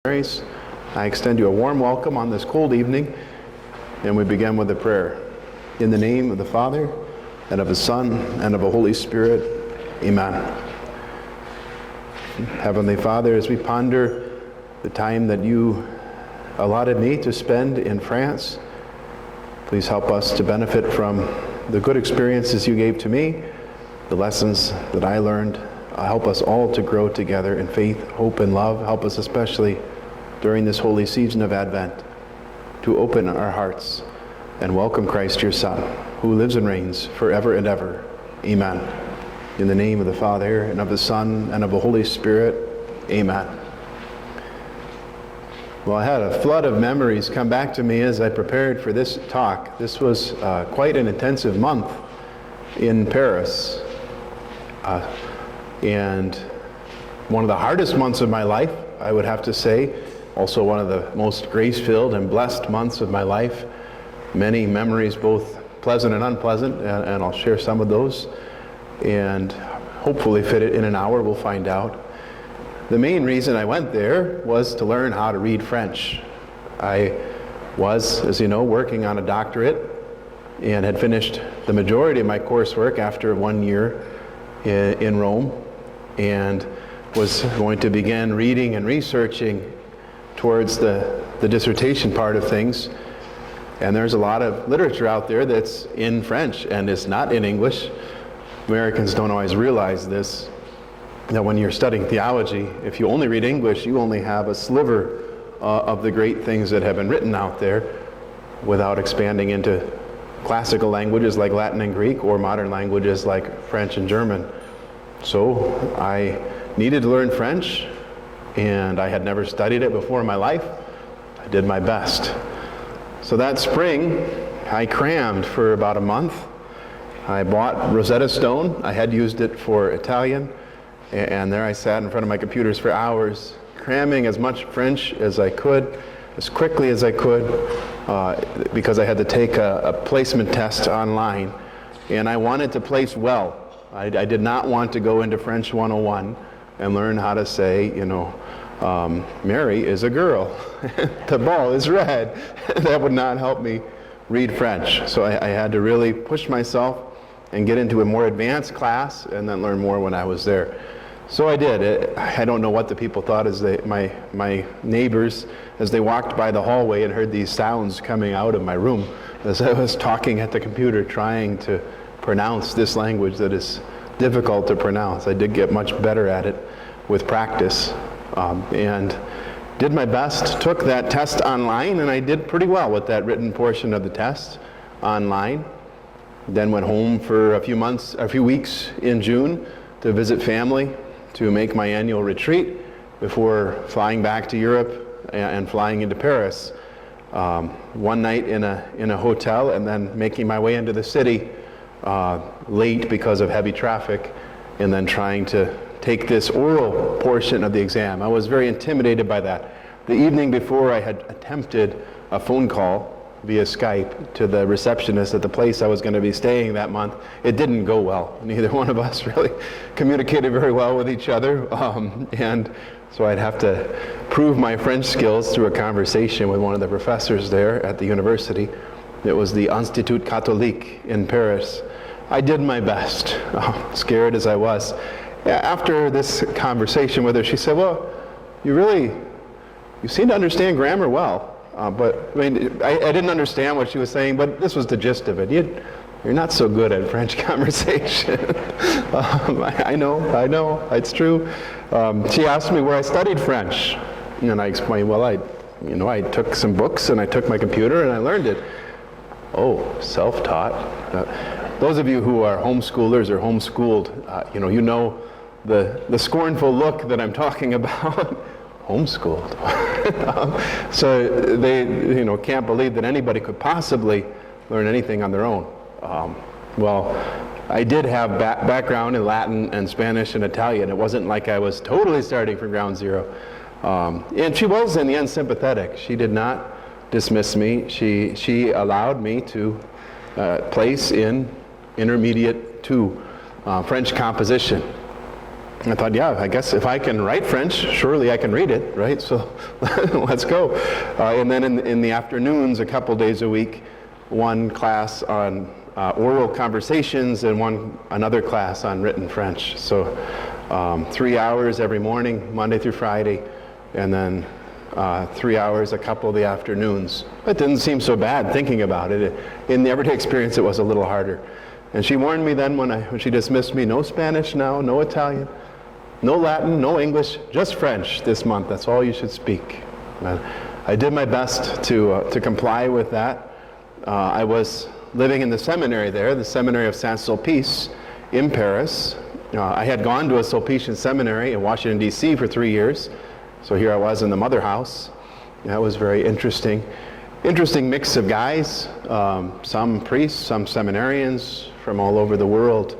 I extend you a warm welcome on this cold evening, and we begin with a prayer. In the name of the Father, and of the Son, and of the Holy Spirit, Amen. Heavenly Father, as we ponder the time that you allotted me to spend in France, please help us to benefit from the good experiences you gave to me, the lessons that I learned. Help us all to grow together in faith, hope, and love. Help us especially during this holy season of Advent to open our hearts and welcome Christ your Son, who lives and reigns forever and ever. Amen. In the name of the Father, and of the Son, and of the Holy Spirit. Amen. Well, I had a flood of memories come back to me as I prepared for this talk. This was quite an intensive month in Paris. And one of the hardest months of my life, I would have to say. Also one of the most grace-filled and blessed months of my life. Many memories, both pleasant and unpleasant, and I'll share some of those. And hopefully fit it in an hour, we'll find out. The main reason I went there was to learn how to read French. I was, as you know, working on a doctorate and had finished the majority of my coursework after 1 year in Rome, and was going to begin reading and researching towards the dissertation part of things. And there's a lot of literature out there that's in French and is not in English. Americans don't always realize this, that when you're studying theology, if you only read English, you only have a sliver of the great things that have been written out there without expanding into classical languages like Latin and Greek, or modern languages like French and German. So I needed to learn French, and I had never studied it before in my life. I did my best. So that spring, I crammed for about a month. I bought Rosetta Stone. I had used it for Italian, and there I sat in front of my computers for hours, cramming as much French as I could, as quickly as I could, because I had to take a placement test online, and I wanted to place well. I did not want to go into French 101 and learn how to say, Mary is a girl, the ball is red. That would not help me read French. So I had to really push myself and get into a more advanced class and then learn more when I was there. So I did. I don't know what the people thought as my neighbors, as they walked by the hallway and heard these sounds coming out of my room as I was talking at the computer trying to pronounce this language that is difficult to pronounce. I did get much better at it with practice, and did my best, took that test online, and I did pretty well with that written portion of the test online. Then went home for a few weeks in June to visit family, to make my annual retreat before flying back to Europe and flying into Paris. One night in a hotel, and then making my way into the city late because of heavy traffic, and then trying to take this oral portion of the exam. I was very intimidated by that. The evening before, I had attempted a phone call via Skype to the receptionist at the place I was going to be staying that month. It didn't go well. Neither one of us really communicated very well with each other, and so I'd have to prove my French skills through a conversation with one of the professors there at the university. It was the Institut Catholique in Paris. I did my best, scared as I was. After this conversation with her, she said, well, you seem to understand grammar well. But I mean, I didn't understand what she was saying, but this was the gist of it. You're not so good at French conversation. I know, it's true. She asked me where I studied French, and I explained, well, I took some books and I took my computer and I learned it. Oh, self-taught. Those of you who are homeschoolers or homeschooled, you know the scornful look that I'm talking about. Homeschooled. So they can't believe that anybody could possibly learn anything on their own. Well, I did have background in Latin and Spanish and Italian. It wasn't like I was totally starting from ground zero. And she was in the end sympathetic. She did not dismiss me. She allowed me to place in Intermediate 2 French composition. I thought, yeah, I guess if I can write French, surely I can read it, right? So let's go. And then in the afternoons, a couple days a week, one class on oral conversations and another class on written French. So 3 hours every morning, Monday through Friday, and then 3 hours a couple of the afternoons. It didn't seem so bad thinking about it. In the everyday experience, it was a little harder. And she warned me then when she dismissed me, no Spanish now, no Italian, no Latin, no English, just French this month. That's all you should speak. And I did my best to comply with that. I was living in the seminary there, the Seminary of Saint-Sulpice in Paris. I had gone to a Sulpician seminary in Washington, D.C. for 3 years. So here I was in the mother house. That was very interesting. Interesting mix of guys, some priests, some seminarians from all over the world.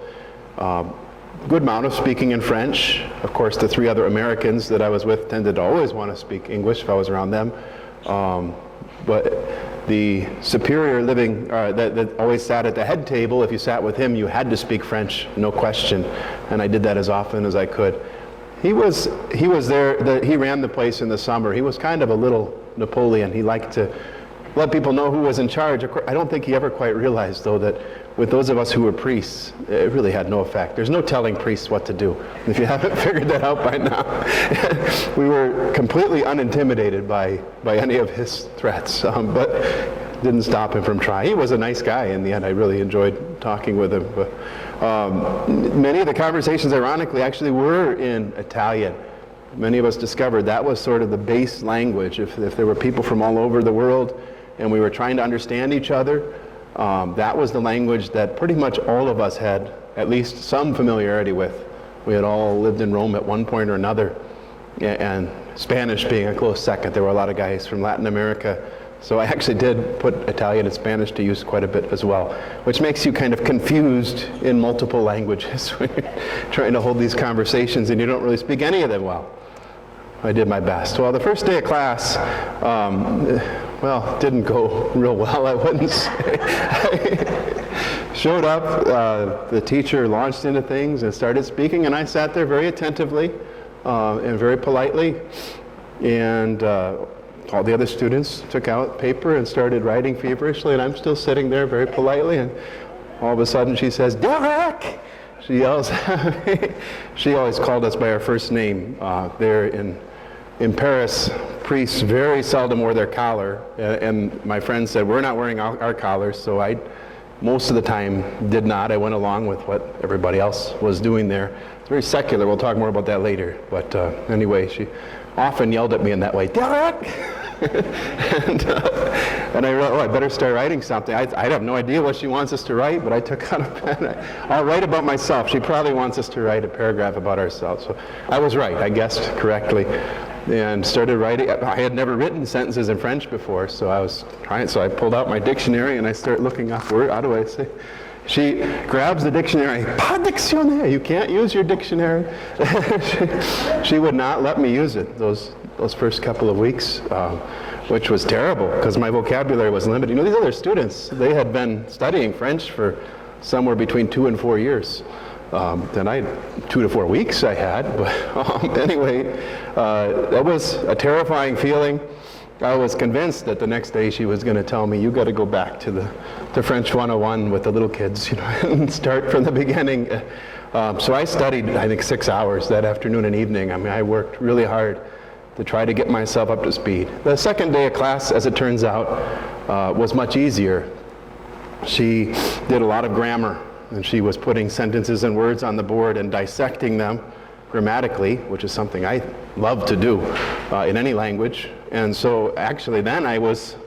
Good amount of speaking in French. Of course, the 3 other Americans that I was with tended to always want to speak English if I was around them. But the superior living that always sat at the head table, if you sat with him, you had to speak French, no question. And I did that as often as I could. He was there, he ran the place in the summer. He was kind of a little Napoleon. He liked to let people know who was in charge. Of course, I don't think he ever quite realized, though, that with those of us who were priests, it really had no effect. There's no telling priests what to do. If you haven't figured that out by now, we were completely unintimidated by any of his threats, but didn't stop him from trying. He was a nice guy in the end. I really enjoyed talking with him. But, many of the conversations, ironically, actually were in Italian. Many of us discovered that was sort of the base language. If there were people from all over the world and we were trying to understand each other, that was the language that pretty much all of us had at least some familiarity with. We had all lived in Rome at one point or another, and Spanish being a close second. There were a lot of guys from Latin America. So I actually did put Italian and Spanish to use quite a bit as well, which makes you kind of confused in multiple languages when you're trying to hold these conversations and you don't really speak any of them well. I did my best. Well, the first day of class, didn't go real well, I wouldn't say. I showed up, the teacher launched into things and started speaking, and I sat there very attentively and very politely, and all the other students took out paper and started writing feverishly, and I'm still sitting there very politely, and all of a sudden she says, "Derek!" She yells at me. She always called us by our first name. There in Paris, priests very seldom wore their collar, and my friend said, "We're not wearing our collars," so I most of the time did not. I went along with what everybody else was doing there. It's very secular. We'll talk more about that later. But anyway, she often yelled at me in that way, "Derek!" and I wrote, I better start writing something. I have no idea what she wants us to write, but I took out a pen. I'll write about myself. She probably wants us to write a paragraph about ourselves. So I was right. I guessed correctly. And started writing. I had never written sentences in French before, so I was trying. So I pulled out my dictionary and I started looking up word. How do I say? She grabs the dictionary. Pas dictionnaire. You can't use your dictionary. she would not let me use it those first couple of weeks, which was terrible because my vocabulary was limited. You know, these other students, they had been studying French for somewhere between 2 and 4 years. Then I had 2 to 4 weeks I had, but anyway, that was a terrifying feeling. I was convinced that the next day she was going to tell me, "You got to go back to the French 101 with the little kids, and start from the beginning." So I studied, I think, 6 hours that afternoon and evening. I mean, I worked really hard to try to get myself up to speed. The second day of class, as it turns out, was much easier. She did a lot of grammar. And she was putting sentences and words on the board and dissecting them grammatically, which is something I love to do in any language. And so actually then I was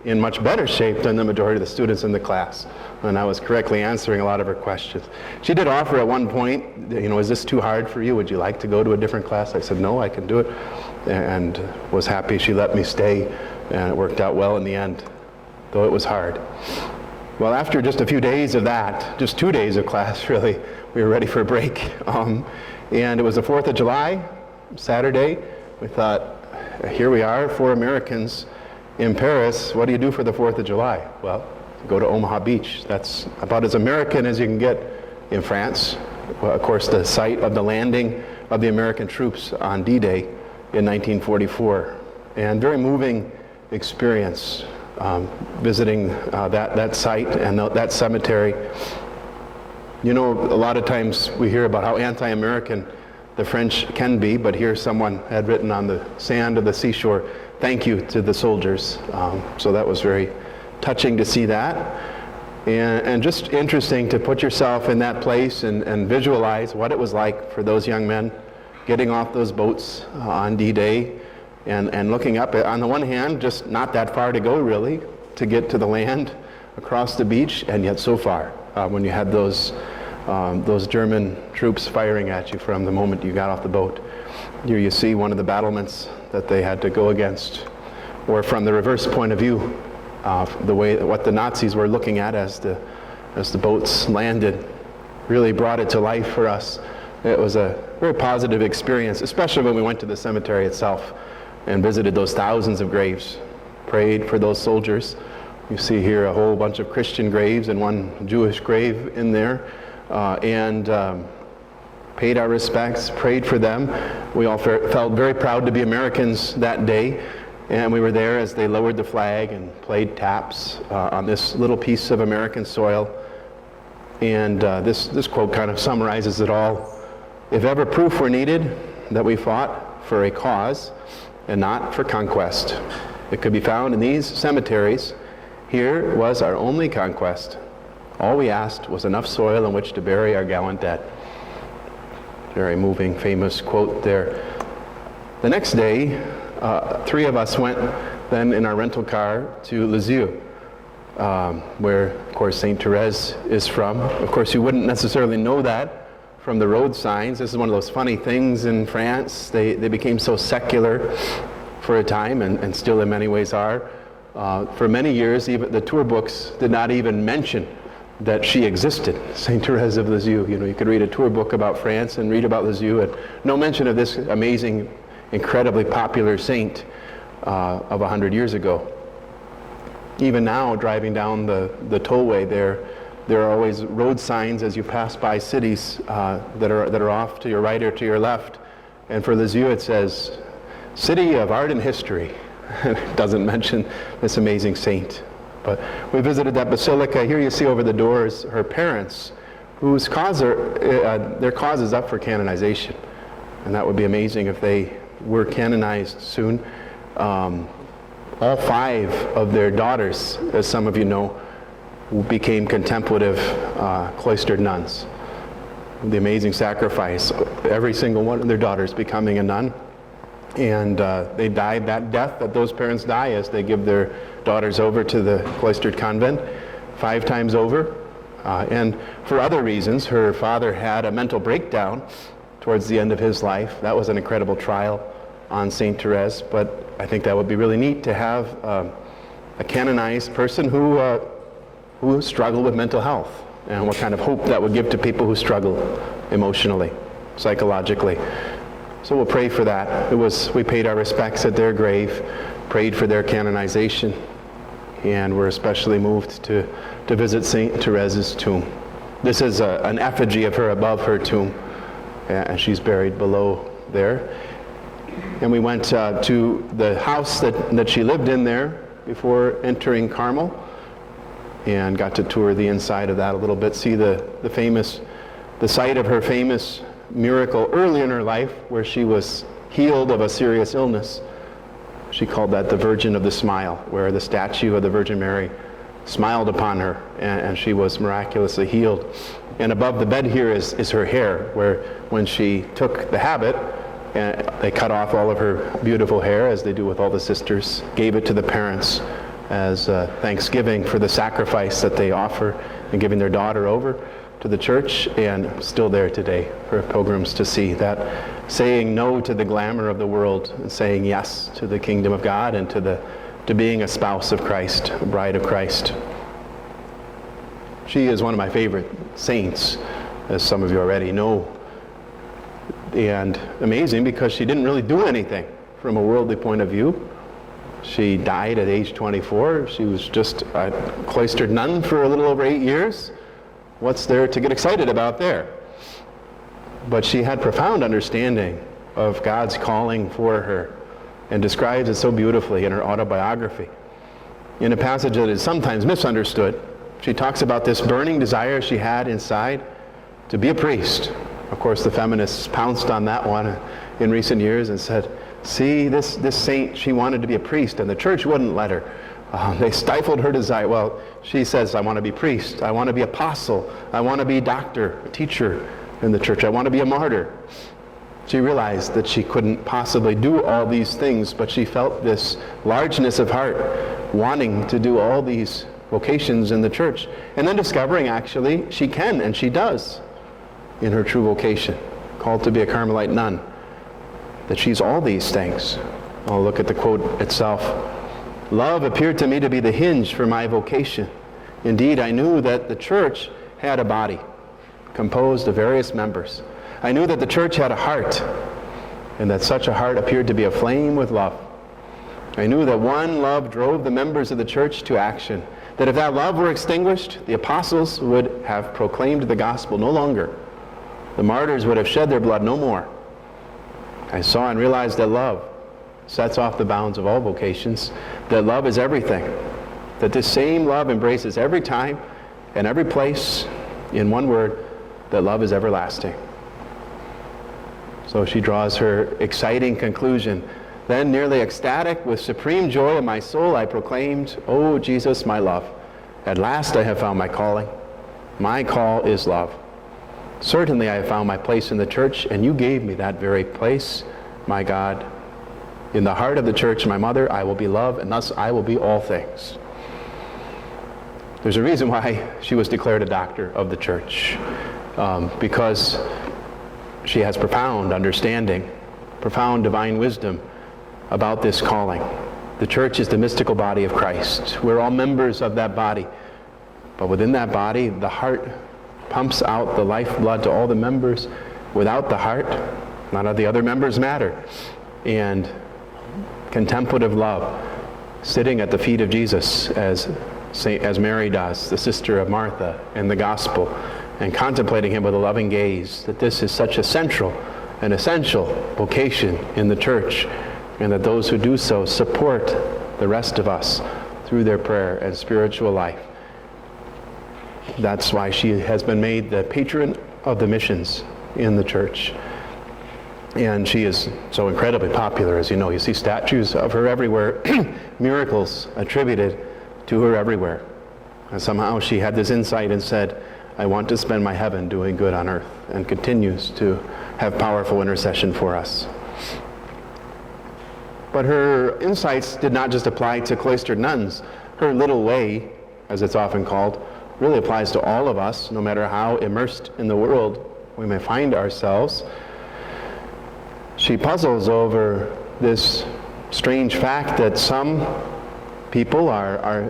in much better shape than the majority of the students in the class. And I was correctly answering a lot of her questions. She did offer at one point, "Is this too hard for you? Would you like to go to a different class?" I said, "No, I can do it." And was happy she let me stay. And it worked out well in the end, though it was hard. Well, after just a few days of that, just 2 days of class really, we were ready for a break. And it was the 4th of July, Saturday. We thought, here we are, 4 Americans in Paris. What do you do for the 4th of July? Well, go to Omaha Beach. That's about as American as you can get in France. Well, of course, the site of the landing of the American troops on D-Day in 1944. And very moving experience visiting that site and that cemetery. You know, a lot of times we hear about how anti-American the French can be, but here someone had written on the sand of the seashore, "Thank you to the soldiers." So that was very touching to see that. And just interesting to put yourself in that place and visualize what it was like for those young men getting off those boats on D-Day and looking up. On the one hand, just not that far to go really to get to the land across the beach, and yet so far when you had those German troops firing at you from the moment you got off the boat. Here you see one of the battlements that they had to go against, or from the reverse point of view, what the Nazis were looking at as the boats landed really brought it to life for us. It was a very positive experience, especially when we went to the cemetery itself and visited those thousands of graves, prayed for those soldiers. You see here a whole bunch of Christian graves and one Jewish grave in there, and paid our respects, prayed for them. We all felt very proud to be Americans that day. And we were there as they lowered the flag and played taps on this little piece of American soil. And this quote kind of summarizes it all. "If ever proof were needed that we fought for a cause and not for conquest, it could be found in these cemeteries. Here was our only conquest. All we asked was enough soil in which to bury our gallant dead." Very moving, famous quote there. The next day, 3 of us went then in our rental car to Lisieux, where, of course, St. Therese is from. Of course, you wouldn't necessarily know that from the road signs. This is one of those funny things in France. They became so secular for a time, and still in many ways are. For many years, even the tour books did not even mention that she existed, St. Therese of Lisieux. You know, you could read a tour book about France and read about Lisieux, and no mention of this amazing, incredibly popular saint of 100 years ago. Even now, driving down the tollway there are always road signs as you pass by cities that are off to your right or to your left. And for Lisieux it says, "City of Art and History." It doesn't mention this amazing saint. But we visited that basilica. Here you see over the doors her parents, whose their cause is up for canonization. And that would be amazing if they were canonized soon. All 5 of their daughters, as some of you know, became contemplative cloistered nuns. The amazing sacrifice, every single one of their daughters becoming a nun. And they died that death that those parents die as they give their daughters over to the cloistered convent 5 times over. And for other reasons, her father had a mental breakdown towards the end of his life. That was an incredible trial on St. Therese, but I think that would be really neat to have a canonized person who struggled with mental health, and what kind of hope that would give to people who struggle emotionally, psychologically. So we'll pray for that. We paid our respects at their grave, prayed for their canonization, and we're especially moved to visit St. Therese's tomb. This is an effigy of her above her tomb, and she's buried below there. And we went to the house that she lived in there before entering Carmel, and got to tour the inside of that a little bit, see the site of her famous miracle early in her life where she was healed of a serious illness. She called that the Virgin of the Smile, where the statue of the Virgin Mary smiled upon her, and she was miraculously healed. And above the bed here is her hair, where when she took the habit, they cut off all of her beautiful hair, as they do with all the sisters, gave it to the parents as thanksgiving for the sacrifice that they offer in giving their daughter over to the church, and still there today for pilgrims to see. That saying no to the glamour of the world and saying yes to the kingdom of God and to being a spouse of Christ, a bride of Christ. She is one of my favorite saints, as some of you already know. And amazing because she didn't really do anything from a worldly point of view. She died at age 24. She was just a cloistered nun for a little over 8 years. What's there to get excited about there? but she had profound understanding of God's calling for her and describes it so beautifully in her autobiography. In a passage that is sometimes misunderstood, she talks about this burning desire she had inside to be a priest. Of course, the feminists pounced on that one in recent years and said, see, this saint, she wanted to be a priest, and the church wouldn't let her. They stifled her desire. Well, she says, I want to be priest. I want to be apostle. I want to be doctor, teacher in the church. I want to be a martyr. She realized that she couldn't possibly do all these things, but she felt this largeness of heart, wanting to do all these vocations in the church. And then discovering, actually, she can, and she does, in her true vocation, called to be a Carmelite nun, that she's all these things. I'll look at the quote itself. Love appeared to me to be the hinge for my vocation. Indeed, I knew that the church had a body composed of various members. I knew that the church had a heart, and that such a heart appeared to be aflame with love. I knew that one love drove the members of the church to action, that if that love were extinguished, the apostles would have proclaimed the gospel no longer. The martyrs would have shed their blood no more. I saw and realized that love sets off the bounds of all vocations, that love is everything, that this same love embraces every time and every place, in one word, that love is everlasting. So she draws her exciting conclusion. Then, nearly ecstatic with supreme joy in my soul, I proclaimed, "O Jesus, my love, at last I have found my calling. My call is love. Certainly I have found my place in the church, and you gave me that very place, my God. In the heart of the church, my mother, I will be love, and thus I will be all things." There's a reason why she was declared a doctor of the church, because she has profound understanding, profound divine wisdom about this calling. The church is the mystical body of Christ. We're all members of that body. But within that body, the heart pumps out the lifeblood to all the members. Without the heart, none of the other members matter. And contemplative love, sitting at the feet of Jesus as Mary does, the sister of Martha in the gospel, and contemplating him with a loving gaze, that this is such a central and essential vocation in the church, and that those who do so support the rest of us through their prayer and spiritual life. That's why she has been made the patron of the missions in the church. And she is so incredibly popular, as you know. You see statues of her everywhere, miracles attributed to her everywhere. And somehow she had this insight and said, I want to spend my heaven doing good on earth, and continues to have powerful intercession for us. But her insights did not just apply to cloistered nuns. Her little way, as it's often called, really applies to all of us, no matter how immersed in the world we may find ourselves. She puzzles over this strange fact that some people are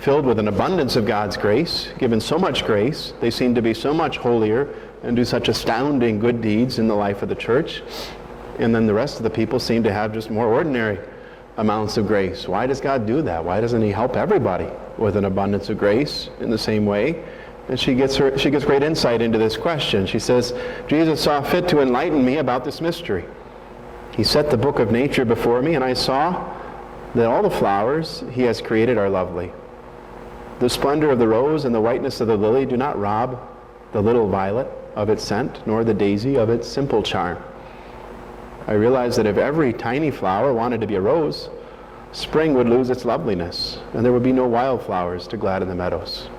filled with an abundance of God's grace, given so much grace, they seem to be so much holier and do such astounding good deeds in the life of the church, and then the rest of the people seem to have just more ordinary amounts of grace. Why does God do that? Why doesn't he help everybody with an abundance of grace in the same way? And she gets great insight into this question. She says, Jesus saw fit to enlighten me about this mystery. He set the book of nature before me, and I saw that all the flowers he has created are lovely. The splendor of the rose and the whiteness of the lily do not rob the little violet of its scent, nor the daisy of its simple charm. I realized that if every tiny flower wanted to be a rose, spring would lose its loveliness, and there would be no wildflowers to gladden the meadows.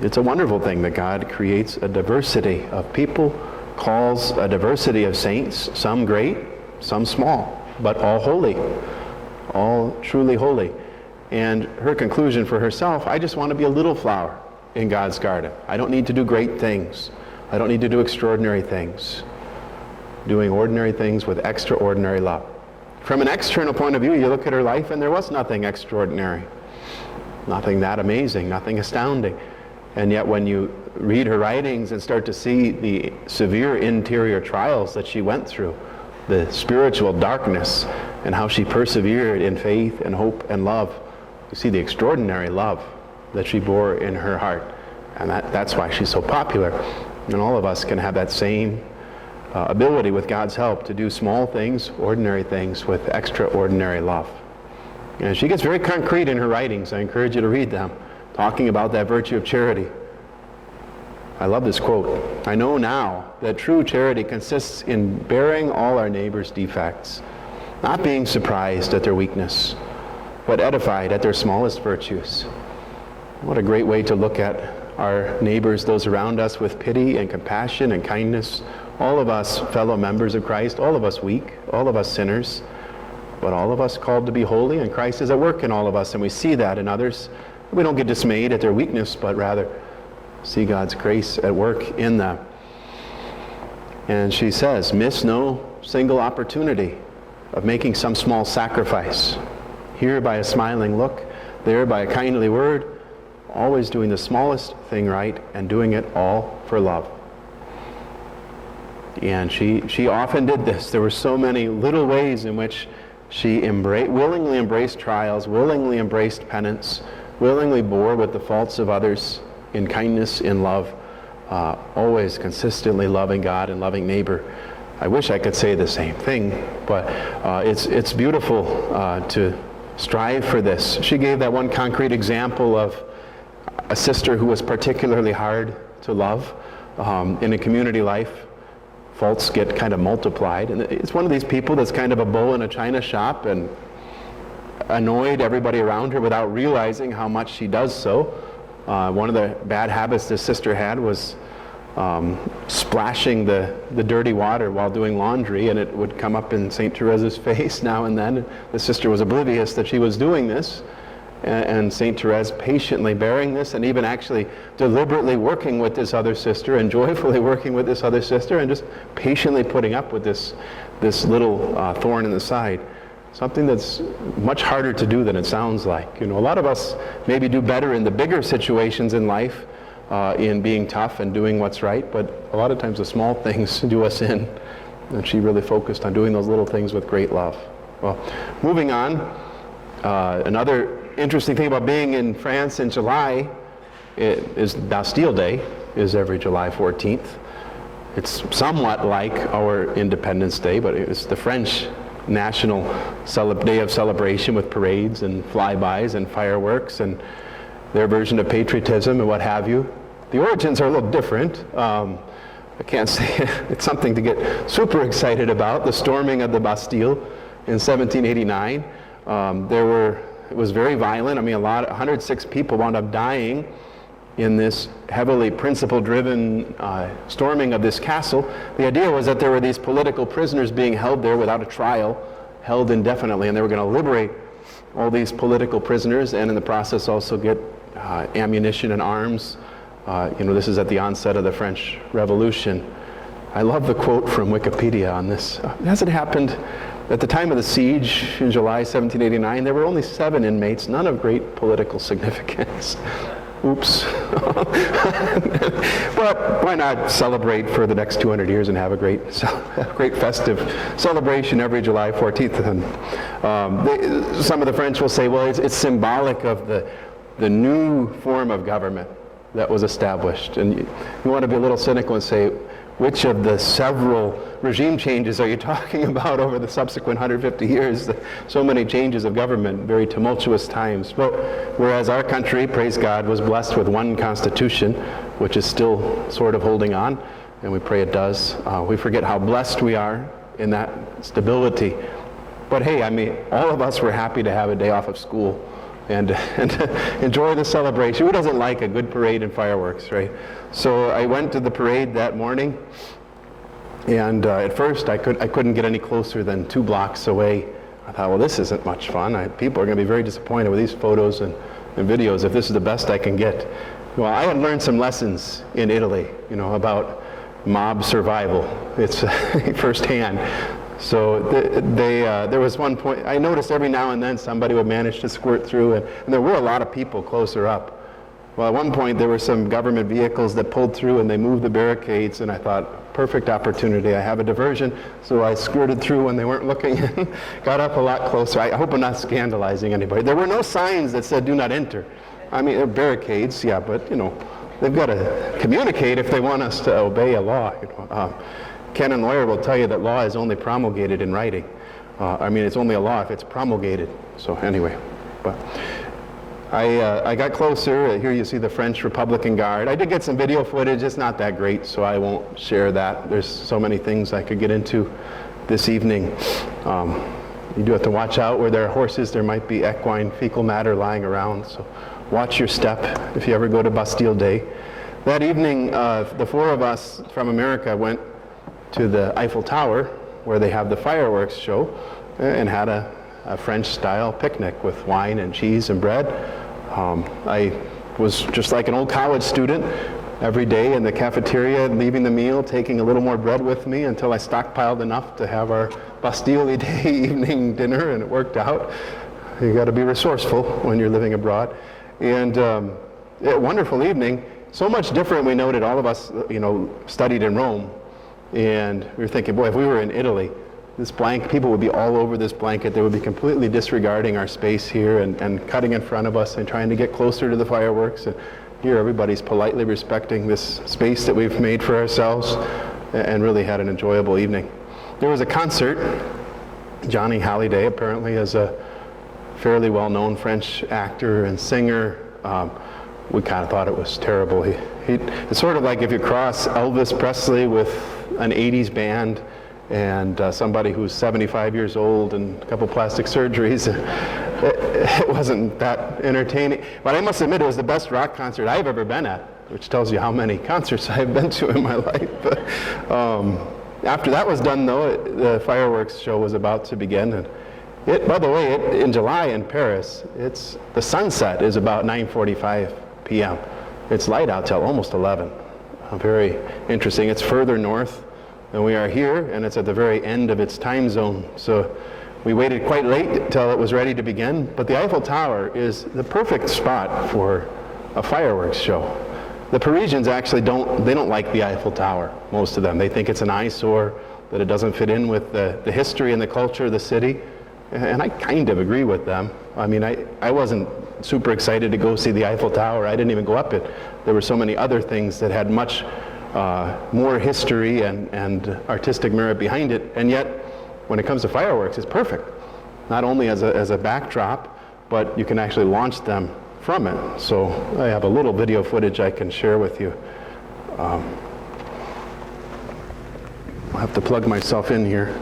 It's a wonderful thing that God creates a diversity of people, calls a diversity of saints, some great, some small, but all holy, all truly holy. And her conclusion for herself, I just want to be a little flower in God's garden. I don't need to do great things. I don't need to do extraordinary things. Doing ordinary things with extraordinary love. From an external point of view, you look at her life and there was nothing extraordinary. Nothing that amazing, nothing astounding. And yet when you read her writings and start to see the severe interior trials that she went through, the spiritual darkness, and how she persevered in faith and hope and love, you see the extraordinary love that she bore in her heart. And that's why she's so popular. And all of us can have that same ability with God's help to do small things, ordinary things with extraordinary love. And she gets very concrete in her writings. I encourage you to read them, talking about that virtue of charity. I love this quote. "I know now that true charity consists in bearing all our neighbor's defects, not being surprised at their weakness, but edified at their smallest virtues." What a great way to look at our neighbors, those around us, with pity and compassion and kindness. All of us fellow members of Christ, all of us weak, all of us sinners, but all of us called to be holy, and Christ is at work in all of us, and we see that in others. We don't get dismayed at their weakness, but rather see God's grace at work in them. And she says, miss no single opportunity of making some small sacrifice. Here by a smiling look, there by a kindly word, always doing the smallest thing right and doing it all for love. And she often did this. There were so many little ways in which she willingly embraced trials, willingly embraced penance, willingly bore with the faults of others in kindness, in love, always consistently loving God and loving neighbor. I wish I could say the same thing, but it's beautiful to strive for this. She gave that one concrete example of a sister who was particularly hard to love. In a community life, faults get kind of multiplied, and it's one of these people that's kind of a bull in a china shop and annoyed everybody around her without realizing how much she does so. One of the bad habits this sister had was splashing the dirty water while doing laundry, and it would come up in St. Therese's face now and then. The sister was oblivious that she was doing this, and St. Therese patiently bearing this, and even actually deliberately working with this other sister and joyfully working with this other sister, and just patiently putting up with this little thorn in the side. Something that's much harder to do than it sounds like. You know, a lot of us maybe do better in the bigger situations in life, in being tough and doing what's right, but a lot of times the small things do us in. And she really focused on doing those little things with great love. Well, moving on, another interesting thing about being in France in July is Bastille Day is every July 14th. It's somewhat like our Independence Day, but it's the French national day of celebration with parades and flybys and fireworks and their version of patriotism and what have you. The origins are a little different. I can't say it's something to get super excited about. The storming of the Bastille in 1789. It was very violent. I mean, 106 people wound up dying in this heavily principle-driven storming of this castle. The idea was that there were these political prisoners being held there without a trial, held indefinitely, and they were going to liberate all these political prisoners and in the process also get ammunition and arms. This is at the onset of the French Revolution. I love the quote from Wikipedia on this. As it happened, at the time of the siege in July 1789, there were only 7 inmates, none of great political significance. Oops. But why not celebrate for the next 200 years and have a great festive celebration every July 14th? And some of the French will say, well, it's symbolic of the new form of government that was established. And you want to be a little cynical and say, which of the several regime changes are you talking about over the subsequent 150 years? So many changes of government, very tumultuous times. But whereas our country, praise God, was blessed with one constitution, which is still sort of holding on, and we pray it does. We forget how blessed we are in that stability. But hey, I mean, all of us were happy to have a day off of school and enjoy the celebration. Who doesn't like a good parade and fireworks, right? So I went to the parade that morning, and at first I couldn't get any closer than 2 blocks away. I thought, well, this isn't much fun. People are going to be very disappointed with these photos and videos if this is the best I can get. Well, I had learned some lessons in Italy, about mob survival. It's firsthand. So there was one point, I noticed every now and then somebody would manage to squirt through, and there were a lot of people closer up. Well, at one point there were some government vehicles that pulled through and they moved the barricades, and I thought, perfect opportunity, I have a diversion. So I skirted through when they weren't looking and got up a lot closer. I hope I'm not scandalizing anybody. There were no signs that said do not enter. I mean, there were barricades, yeah, but they've got to communicate if they want us to obey a law. Canon lawyer will tell you that law is only promulgated in writing. I mean, it's only a law if it's promulgated. So anyway, but I got closer. Here you see the French Republican Guard. I did get some video footage. It's not that great, so I won't share that. There's so many things I could get into this evening. You do have to watch out where there are horses. There might be equine fecal matter lying around, so watch your step if you ever go to Bastille Day. That evening, the four of us from America went to the Eiffel Tower, where they have the fireworks show, and had a French-style picnic with wine and cheese and bread. I was just like an old college student, every day in the cafeteria, leaving the meal, taking a little more bread with me until I stockpiled enough to have our Bastille Day evening dinner, and it worked out. You got to be resourceful when you're living abroad. And a wonderful evening, so much different. We noted, all of us, studied in Rome, and we were thinking, boy, if we were in Italy, this blanket, people would be all over this blanket. They would be completely disregarding our space here and cutting in front of us and trying to get closer to the fireworks. And here, everybody's politely respecting this space that we've made for ourselves, and really had an enjoyable evening. There was a concert. Johnny Hallyday apparently is a fairly well-known French actor and singer. We kind of thought it was terrible. It's sort of like if you cross Elvis Presley with an 80s band and somebody who's 75 years old and a couple plastic surgeries. It wasn't that entertaining. But I must admit, it was the best rock concert I've ever been at, which tells you how many concerts I've been to in my life. But after that was done, though, the fireworks show was about to begin. And by the way, in July in Paris, the sunset is about 9:45 p.m. It's light out till almost 11. Very interesting. It's further north than we are here, and it's at the very end of its time zone. So we waited quite late till it was ready to begin. But the Eiffel Tower is the perfect spot for a fireworks show. The Parisians actually don't like the Eiffel Tower, most of them. They think it's an eyesore, that it doesn't fit in with the history and the culture of the city. And I kind of agree with them. I mean, I wasn't super excited to go see the Eiffel Tower. I didn't even go up it. There were so many other things that had much more history and artistic merit behind it. And yet, when it comes to fireworks, it's perfect. Not only as a backdrop, but you can actually launch them from it. So I have a little video footage I can share with you. I'll have to plug myself in here.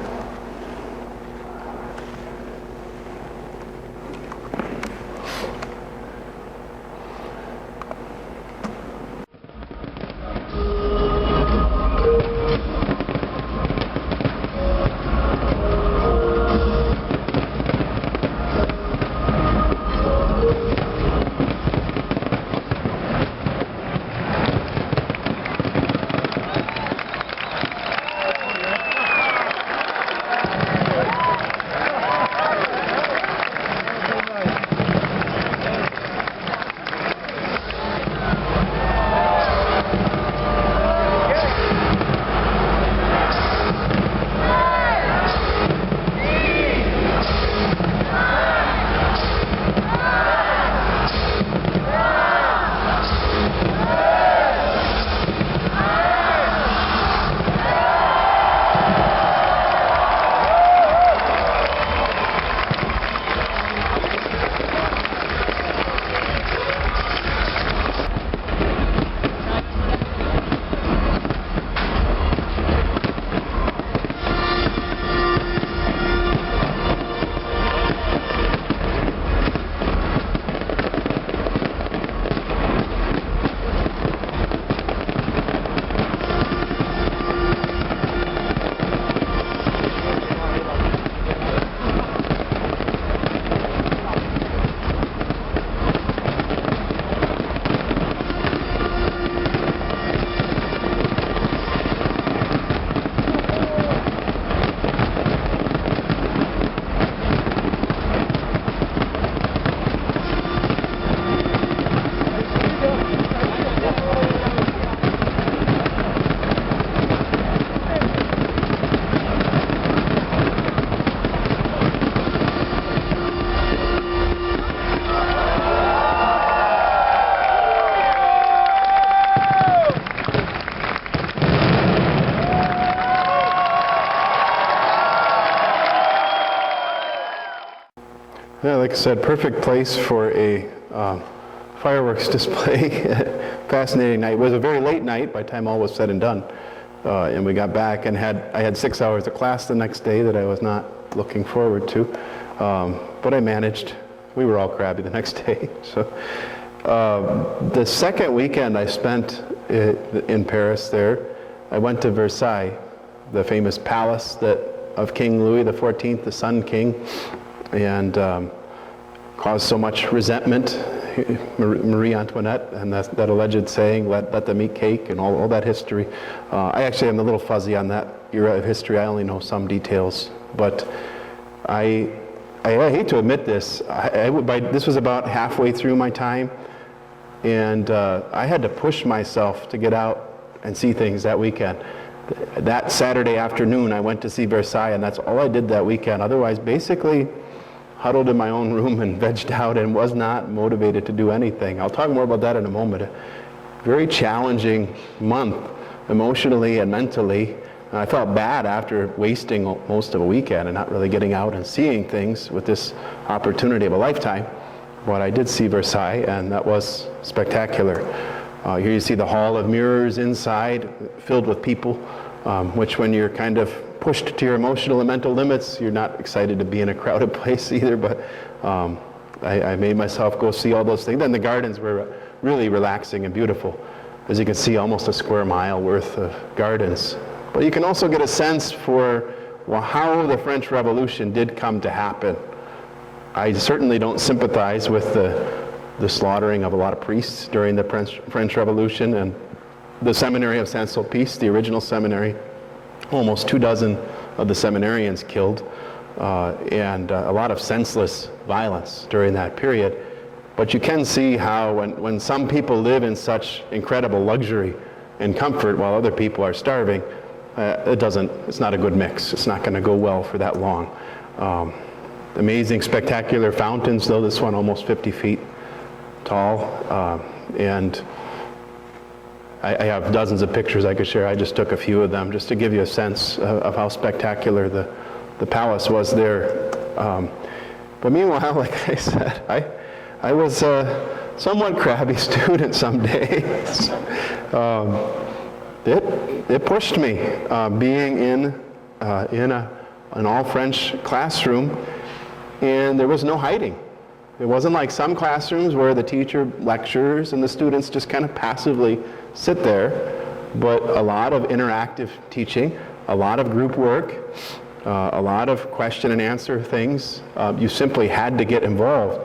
Yeah, like I said, perfect place for a fireworks display. Fascinating night. It was a very late night by the time all was said and done. And we got back and I had 6 hours of class the next day that I was not looking forward to. But I managed. We were all crabby the next day. So the second weekend I spent in Paris there, I went to Versailles, the famous palace of King Louis XIV, the Sun King, and caused so much resentment. Marie Antoinette and that alleged saying, let them eat cake, and all that history. I actually am a little fuzzy on that era of history. I only know some details, but I hate to admit this. This was about halfway through my time, and I had to push myself to get out and see things that weekend. That Saturday afternoon, I went to see Versailles, and that's all I did that weekend. Otherwise, basically, huddled in my own room and vegged out and was not motivated to do anything. I'll talk more about that in a moment. A very challenging month, emotionally and mentally. And I felt bad after wasting most of a weekend and not really getting out and seeing things with this opportunity of a lifetime. But I did see Versailles, and that was spectacular. Here you see the Hall of Mirrors inside, filled with people, which when you're kind of pushed to your emotional and mental limits, you're not excited to be in a crowded place either, but I made myself go see all those things. Then the gardens were really relaxing and beautiful. As you can see, almost a square mile worth of gardens. But you can also get a sense for how the French Revolution did come to happen. I certainly don't sympathize with the slaughtering of a lot of priests during the French Revolution, and the seminary of Saint-Sulpice, the original seminary, almost 24 of the seminarians killed, and a lot of senseless violence during that period. But you can see how when some people live in such incredible luxury and comfort while other people are starving, it's not a good mix. It's not going to go well for that long. Amazing, spectacular fountains, though, this one almost 50 feet tall, and I have dozens of pictures I could share. I just took a few of them just to give you a sense of how spectacular the palace was there. But meanwhile, like I said, I was a somewhat crabby student some days. It pushed me being in an all-French classroom, and there was no hiding. It wasn't like some classrooms where the teacher lectures and the students just kind of passively sit there, but a lot of interactive teaching, a lot of group work, a lot of question and answer things. You simply had to get involved,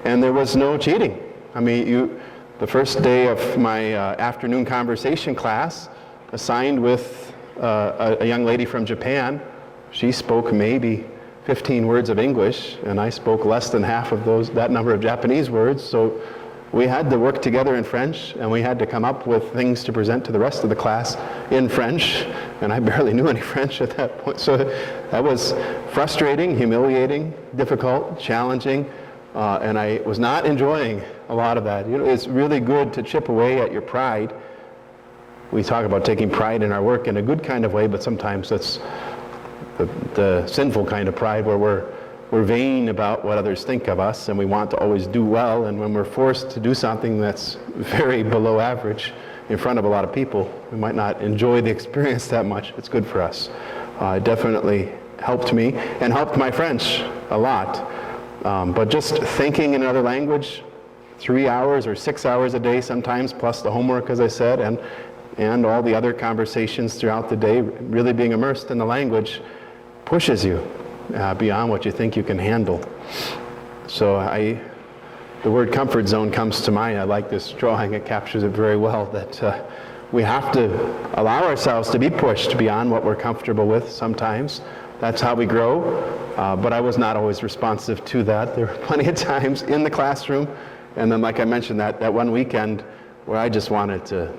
and there was no cheating. I mean, the first day of my afternoon conversation class, assigned with a young lady from Japan, she spoke maybe 15 words of English, and I spoke less than half of that number of Japanese words, so we had to work together in French, and we had to come up with things to present to the rest of the class in French, and I barely knew any French at that point, so that was frustrating, humiliating, difficult, challenging, and I was not enjoying a lot of that. You know, it's really good to chip away at your pride. We talk about taking pride in our work in a good kind of way, but sometimes that's the sinful kind of pride where we're vain about what others think of us, and we want to always do well, and when we're forced to do something that's very below average in front of a lot of people, we might not enjoy the experience that much. It's good for us. It definitely helped me and helped my French a lot. But just thinking in another language, 3 hours or 6 hours a day sometimes, plus the homework, as I said, and all the other conversations throughout the day, really being immersed in the language pushes you beyond what you think you can handle. So the word comfort zone comes to mind. I like this drawing. It captures it very well, that we have to allow ourselves to be pushed beyond what we're comfortable with sometimes. That's how we grow. But I was not always responsive to that. There were plenty of times in the classroom, and then like I mentioned, that one weekend where I just wanted to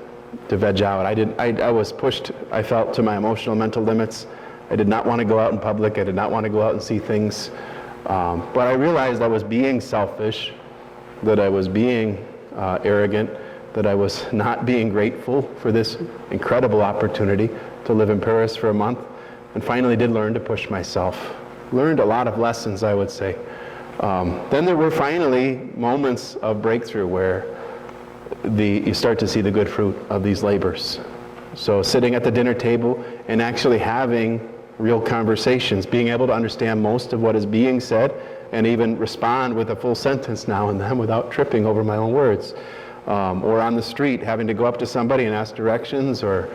veg out. I was pushed, I felt, to my emotional mental limits. I did not want to go out in public. I did not want to go out and see things. But I realized I was being selfish, that I was being arrogant, that I was not being grateful for this incredible opportunity to live in Paris for a month, and finally did learn to push myself. Learned a lot of lessons, I would say. Then there were finally moments of breakthrough where you start to see the good fruit of these labors. So sitting at the dinner table and actually having real conversations, being able to understand most of what is being said, and even respond with a full sentence now and then without tripping over my own words. Or on the street, having to go up to somebody and ask directions, or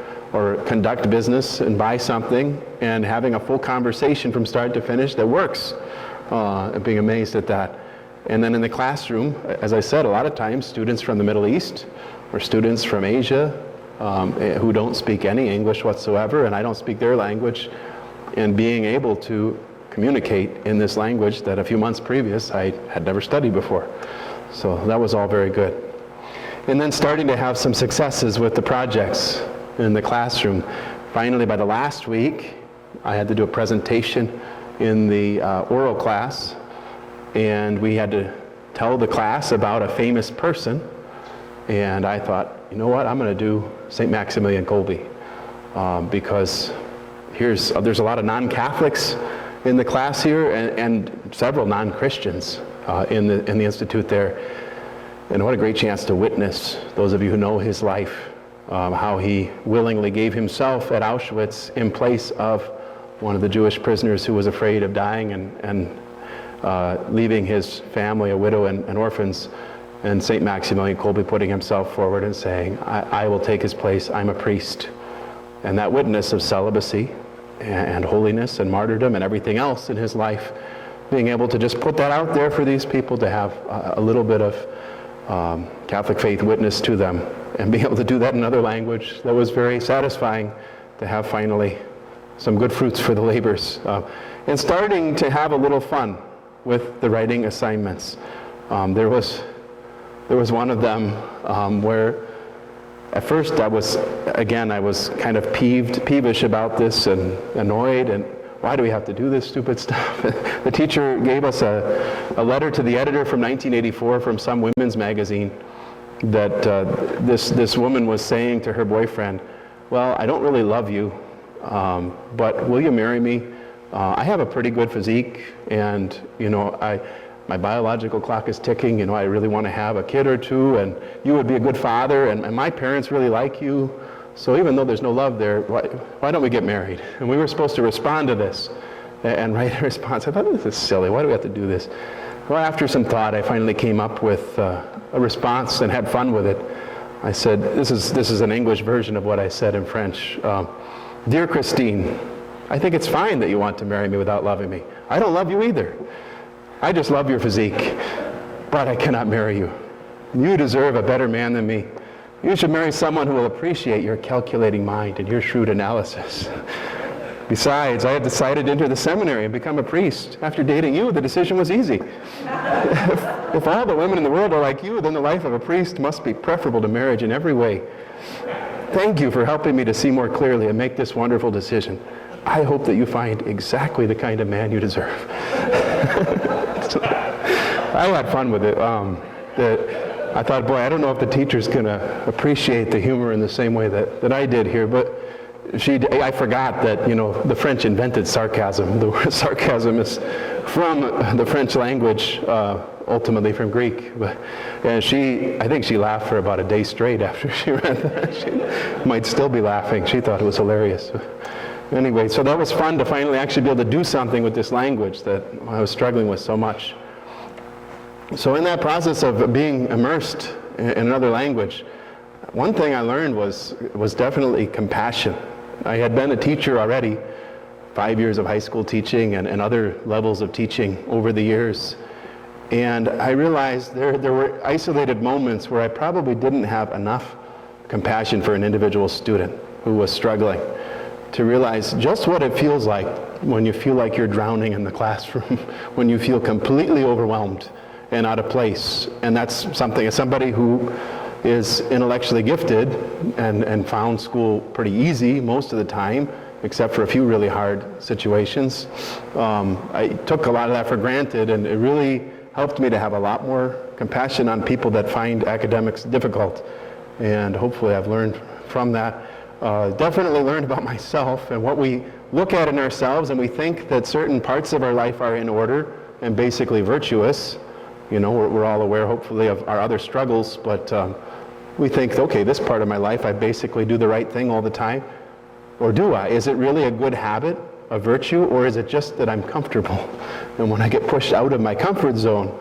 conduct business and buy something, and having a full conversation from start to finish that works, and being amazed at that. And then in the classroom, as I said, a lot of times students from the Middle East or students from Asia who don't speak any English whatsoever, and I don't speak their language, and being able to communicate in this language that a few months previous I had never studied before. So that was all very good. And then starting to have some successes with the projects in the classroom. Finally, by the last week, I had to do a presentation in the oral class, and we had to tell the class about a famous person. And I thought, you know what, I'm going to do St. Maximilian Kolbe, because there's a lot of non-Catholics in the class here, and several non-Christians in the Institute there. And what a great chance to witness, those of you who know his life, how he willingly gave himself at Auschwitz in place of one of the Jewish prisoners who was afraid of dying and leaving his family, a widow and orphans, and St. Maximilian Kolbe putting himself forward and saying, I will take his place, I'm a priest. And that witness of celibacy and holiness and martyrdom and everything else in his life, being able to just put that out there for these people to have a little bit of Catholic faith witness to them, and being able to do that in another language, that was very satisfying to have finally some good fruits for the labors. And starting to have a little fun with the writing assignments. There was one of them where at first I was kind of peevish about this and annoyed, and why do we have to do this stupid stuff? The teacher gave us a letter to the editor from 1984 from some women's magazine that this woman was saying to her boyfriend, well, I don't really love you, but will you marry me? I have a pretty good physique, and my biological clock is ticking. I really want to have a kid or two, and you would be a good father, and my parents really like you. So even though there's no love there, why don't we get married? And we were supposed to respond to this and write a response. I thought, this is silly. Why do we have to do this? Well, after some thought, I finally came up with a response and had fun with it. I said, this is an English version of what I said in French. Dear Christine, I think it's fine that you want to marry me without loving me. I don't love you either. I just love your physique, but I cannot marry you. You deserve a better man than me. You should marry someone who will appreciate your calculating mind and your shrewd analysis. Besides, I had decided to enter the seminary and become a priest. After dating you, the decision was easy. If all the women in the world are like you, then the life of a priest must be preferable to marriage in every way. Thank you for helping me to see more clearly and make this wonderful decision. I hope that you find exactly the kind of man you deserve. So, I had fun with it. I thought, boy, I don't know if the teacher's going to appreciate the humor in the same way that I did here, but I forgot that, the French invented sarcasm. The word sarcasm is from the French language, ultimately from Greek. And I think she laughed for about a day straight after she read that. She might still be laughing. She thought it was hilarious. Anyway, so that was fun to finally actually be able to do something with this language that I was struggling with so much. So in that process of being immersed in another language, one thing I learned was definitely compassion. I had been a teacher already, 5 years of high school teaching and other levels of teaching over the years. And I realized there were isolated moments where I probably didn't have enough compassion for an individual student who was struggling, to realize just what it feels like when you feel like you're drowning in the classroom, when you feel completely overwhelmed and out of place. And that's something, as somebody who is intellectually gifted and found school pretty easy most of the time, except for a few really hard situations, I took a lot of that for granted, and it really helped me to have a lot more compassion on people that find academics difficult. And hopefully I've learned from that. Definitely learned about myself and what we look at in ourselves, and we think that certain parts of our life are in order, and basically virtuous. You know, we're all aware, hopefully, of our other struggles, but we think, okay, this part of my life, I basically do the right thing all the time. Or do I? Is it really a good habit, a virtue, or is it just that I'm comfortable? And when I get pushed out of my comfort zone,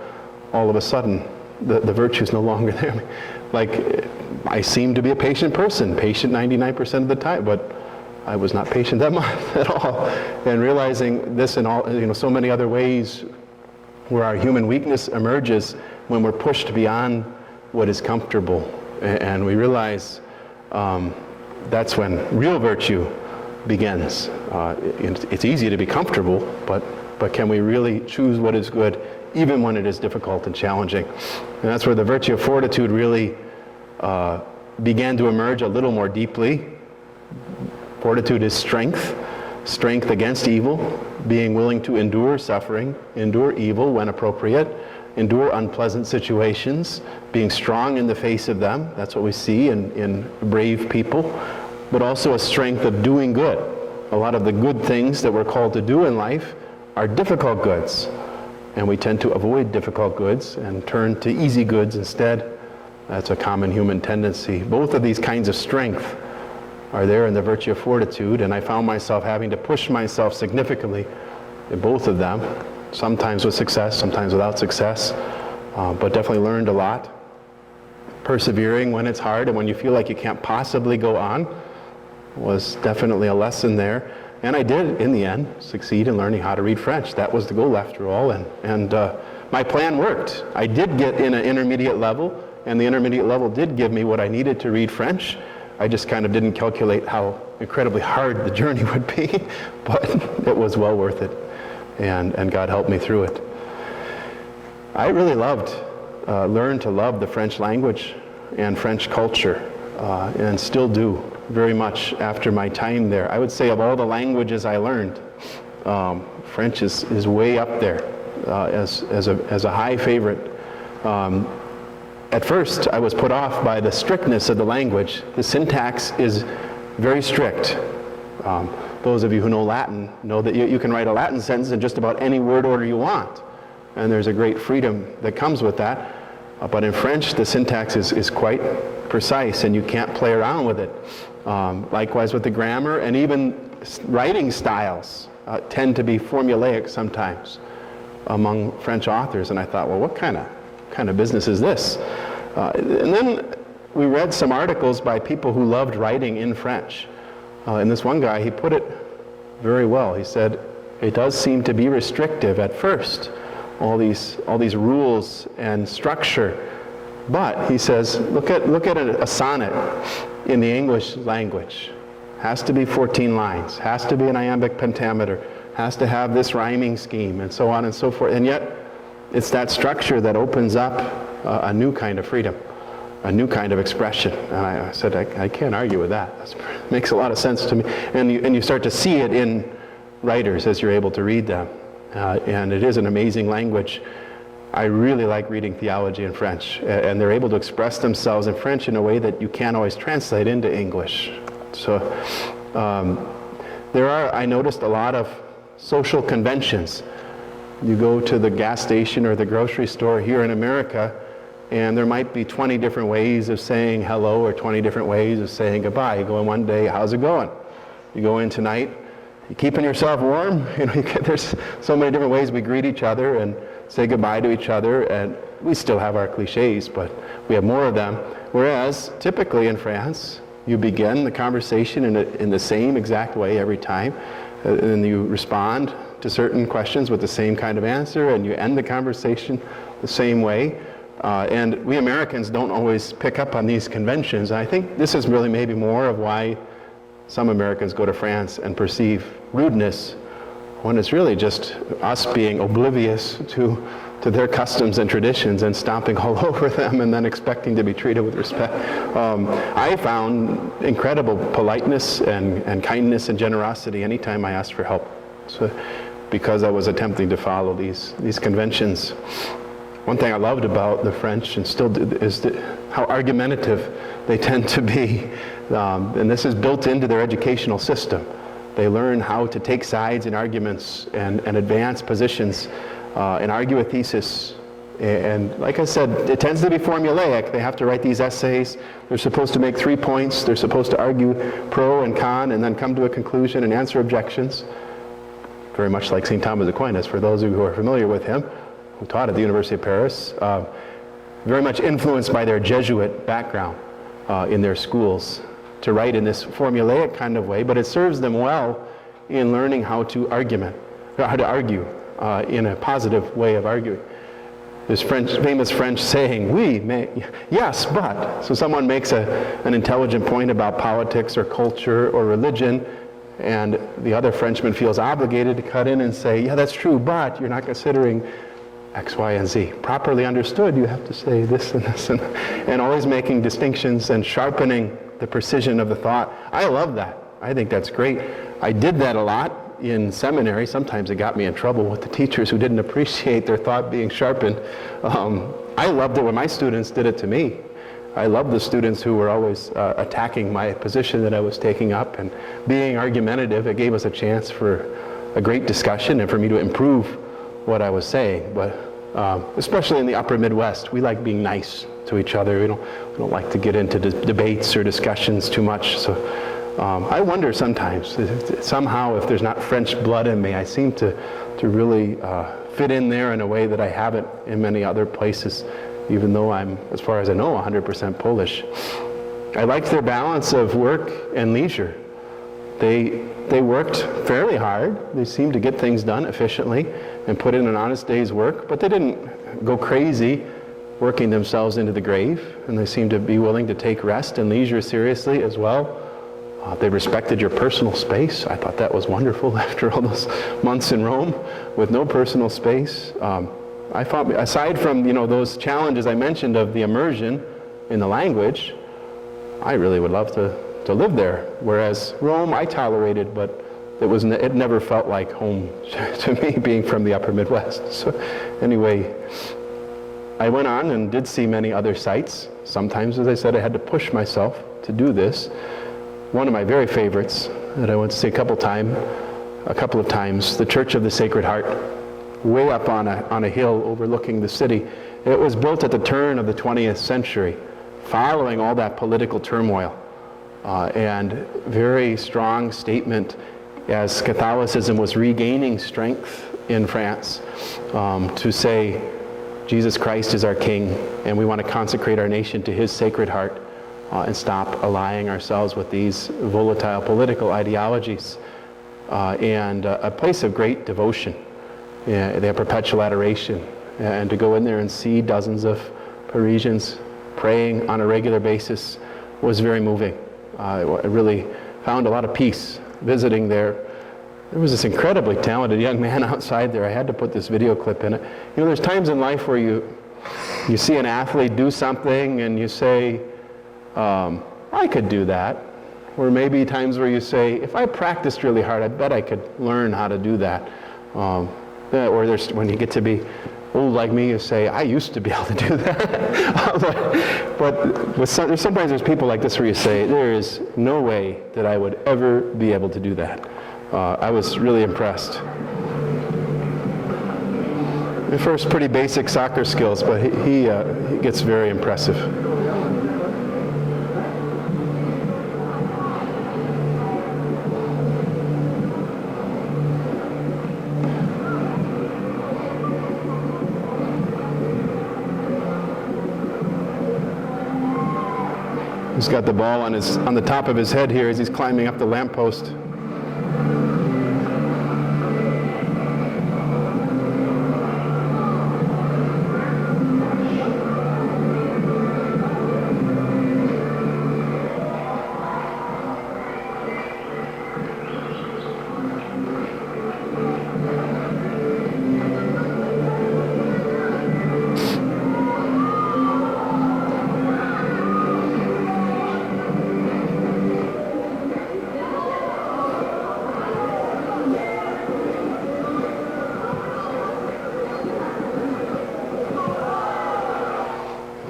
all of a sudden, the virtue's no longer there. Like, I seem to be a patient person, patient 99% of the time, but I was not patient that much at all. And realizing this in all, so many other ways where our human weakness emerges when we're pushed beyond what is comfortable. And we realize that's when real virtue begins. It's easy to be comfortable, but can we really choose what is good even when it is difficult and challenging? And that's where the virtue of fortitude really began to emerge a little more deeply. Fortitude is strength against evil, being willing to endure suffering, endure evil when appropriate, endure unpleasant situations, being strong in the face of them. That's what we see in brave people, but also a strength of doing good. A lot of the good things that we're called to do in life are difficult goods, and we tend to avoid difficult goods and turn to easy goods instead. That's a common human tendency. Both of these kinds of strength are there in the virtue of fortitude, and I found myself having to push myself significantly in both of them, sometimes with success, sometimes without success, but definitely learned a lot. Persevering when it's hard and when you feel like you can't possibly go on was definitely a lesson there. And I did, in the end, succeed in learning how to read French. That was the goal after all, and my plan worked. I did get in an intermediate level, and the intermediate level did give me what I needed to read French. I just kind of didn't calculate how incredibly hard the journey would be, but it was well worth it, and God helped me through it. I really learned to love the French language and French culture, and still do very much after my time there. I would say of all the languages I learned, French is way up there as a high favorite. At first, I was put off by the strictness of the language. The syntax is very strict. Those of you who know Latin know that you can write a Latin sentence in just about any word order you want. And there's a great freedom that comes with that. But in French, the syntax is quite precise, and you can't play around with it. Likewise with the grammar, and even writing styles tend to be formulaic sometimes among French authors. And I thought, well, what kind of business is this? And then we read some articles by people who loved writing in French. And this one guy, he put it very well. He said, it does seem to be restrictive at first, all these rules and structure. But, he says, look at a sonnet in the English language. Has to be 14 lines, has to be an iambic pentameter, has to have this rhyming scheme, and so on and so forth. And yet, it's that structure that opens up a new kind of freedom, a new kind of expression. And I said, I can't argue with that. That makes a lot of sense to me. And you start to see it in writers as you're able to read them. And it is an amazing language. I really like reading theology in French. And they're able to express themselves in French in a way that you can't always translate into English. So there are, I noticed, a lot of social conventions. You go to the gas station or the grocery store here in America, and there might be 20 different ways of saying hello or 20 different ways of saying goodbye. You go in one day, how's it going? You go in tonight, you keeping yourself warm? There's so many different ways we greet each other and say goodbye to each other, and we still have our cliches, but we have more of them. Whereas, typically in France, you begin the conversation in the same exact way every time, and you respond to certain questions with the same kind of answer, and you end the conversation the same way. And we Americans don't always pick up on these conventions. And I think this is really maybe more of why some Americans go to France and perceive rudeness, when it's really just us being oblivious to their customs and traditions and stomping all over them and then expecting to be treated with respect. I found incredible politeness and kindness and generosity anytime I asked for help. So, because I was attempting to follow these conventions. One thing I loved about the French, and still do, is how argumentative they tend to be. And this is built into their educational system. They learn how to take sides in arguments and advance positions and argue a thesis. And like I said, it tends to be formulaic. They have to write these essays. They're supposed to make 3 points. They're supposed to argue pro and con and then come to a conclusion and answer objections. Very much like St. Thomas Aquinas, for those of you who are familiar with him, who taught at the University of Paris. Very much influenced by their Jesuit background in their schools to write in this formulaic kind of way, but it serves them well in learning how to argue in a positive way of arguing. This famous French saying, oui, mais, yes, but. So someone makes an intelligent point about politics or culture or religion, and the other Frenchman feels obligated to cut in and say, yeah, that's true, but you're not considering X, Y, and Z. Properly understood, you have to say this and this, and always making distinctions and sharpening the precision of the thought. I love that. I think that's great. I did that a lot in seminary. Sometimes it got me in trouble with the teachers who didn't appreciate their thought being sharpened. I loved it when my students did it to me. I loved the students who were always attacking my position that I was taking up and being argumentative. It gave us a chance for a great discussion and for me to improve what I was saying. But especially in the upper Midwest, we like being nice to each other. We don't like to get into debates or discussions too much. So I wonder sometimes, somehow if there's not French blood in me, I seem to really fit in there in a way that I haven't in many other places, even though I'm, as far as I know, 100% Polish. I liked their balance of work and leisure. They worked fairly hard. They seemed to get things done efficiently and put in an honest day's work, but they didn't go crazy working themselves into the grave, and they seemed to be willing to take rest and leisure seriously as well. They respected your personal space. I thought that was wonderful after all those months in Rome with no personal space. I thought, aside from those challenges I mentioned of the immersion in the language, I really would love to live there. Whereas Rome, I tolerated, but it never felt like home to me, being from the upper Midwest. So anyway, I went on and did see many other sites. Sometimes, as I said, I had to push myself to do this. One of my very favorites that I went to see a couple of times, the Church of the Sacred Heart, way up on a hill overlooking the city. It was built at the turn of the 20th century, following all that political turmoil, and very strong statement as Catholicism was regaining strength in France to say, Jesus Christ is our King, and we want to consecrate our nation to His Sacred Heart and stop allying ourselves with these volatile political ideologies, and a place of great devotion. Yeah, they have perpetual adoration, and to go in there and see dozens of Parisians praying on a regular basis was very moving. I really found a lot of peace visiting there. There was this incredibly talented young man outside there. I had to put this video clip in it. There's times in life where you see an athlete do something and you say, I could do that. Or maybe times where you say, if I practiced really hard, I bet I could learn how to do that. Or when you get to be old like me, you say, I used to be able to do that. but sometimes there's people like this where you say, there is no way that I would ever be able to do that. I was really impressed. At first, pretty basic soccer skills, but he gets very impressive. He's got the ball on the top of his head here as he's climbing up the lamppost.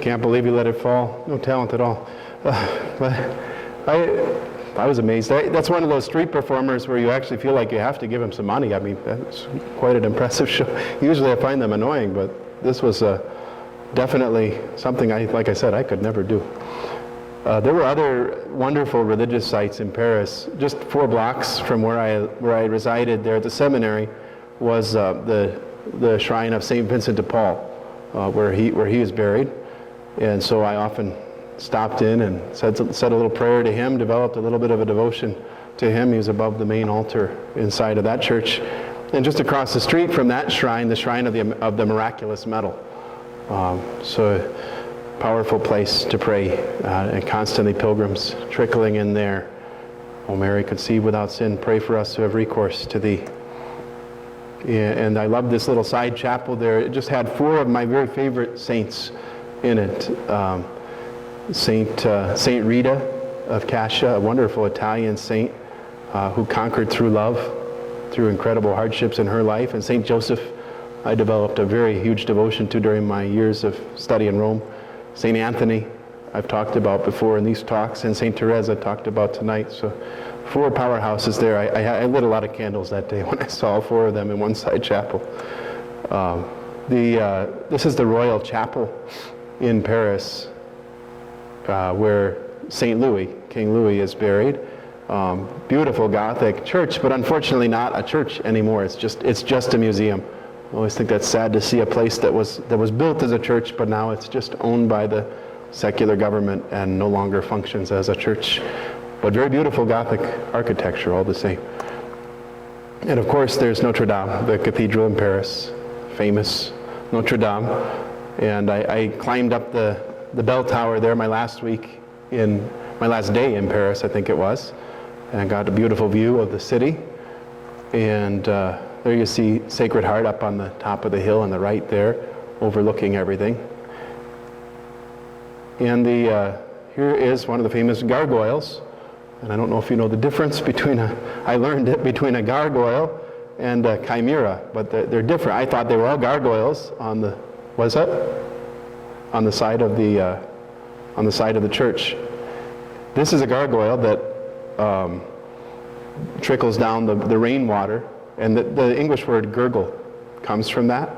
Can't believe he let it fall. No talent at all. But I was amazed. That's one of those street performers where you actually feel like you have to give him some money. I mean, that's quite an impressive show. Usually I find them annoying, but this was definitely something, like I said, I could never do. There were other wonderful religious sites in Paris. Just 4 blocks from where I resided there at the seminary was the shrine of St. Vincent de Paul, where he is buried. And so I often stopped in and said a little prayer to him, developed a little bit of a devotion to him. He was above the main altar inside of that church. And just across the street from that shrine, the shrine of the Miraculous Medal. So powerful place to pray, and constantly pilgrims trickling in there. O Mary, conceived without sin, pray for us who have recourse to thee. And I love this little side chapel there. It just had 4 of my very favorite saints in it. Saint Rita of Cascia, a wonderful Italian saint who conquered through love, through incredible hardships in her life. And Saint Joseph, I developed a very huge devotion to during my years of study in Rome. Saint Anthony, I've talked about before in these talks, and Saint Therese I talked about tonight. So 4 powerhouses there. I lit a lot of candles that day when I saw 4 of them in one side chapel. This is the Royal Chapel in Paris, where St. Louis, King Louis, is buried. Beautiful Gothic church, but unfortunately not a church anymore. It's just a museum. I always think that's sad to see a place that was built as a church, but now it's just owned by the secular government and no longer functions as a church. But very beautiful Gothic architecture all the same. And of course there's Notre Dame, the cathedral in Paris, famous Notre Dame. And I climbed up the bell tower there my last day in Paris, I think it was, and I got a beautiful view of the city. And there you see Sacred Heart up on the top of the hill on the right there, overlooking everything. And here is one of the famous gargoyles, and I don't know if you know the difference between between a gargoyle and a chimera, but they're different. I thought they were all gargoyles on the side of the church. This is a gargoyle that trickles down the rainwater, and the English word gurgle comes from that.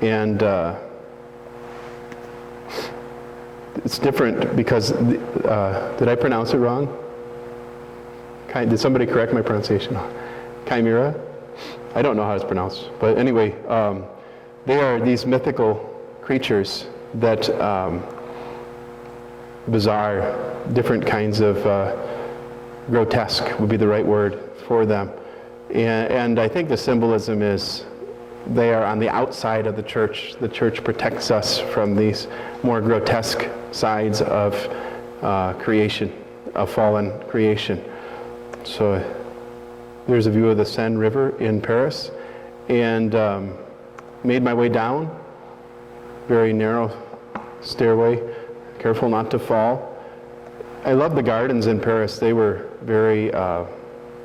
And it's different because, did I pronounce it wrong? Did somebody correct my pronunciation? Chimera? I don't know how it's pronounced. But anyway, they are these mythical creatures that, bizarre, different kinds of grotesque would be the right word for them. And I think the symbolism is they are on the outside of the church. The church protects us from these more grotesque sides of creation, of fallen creation. So there's a view of the Seine River in Paris, and made my way down, very narrow stairway, careful not to fall. I love the gardens in Paris. They were very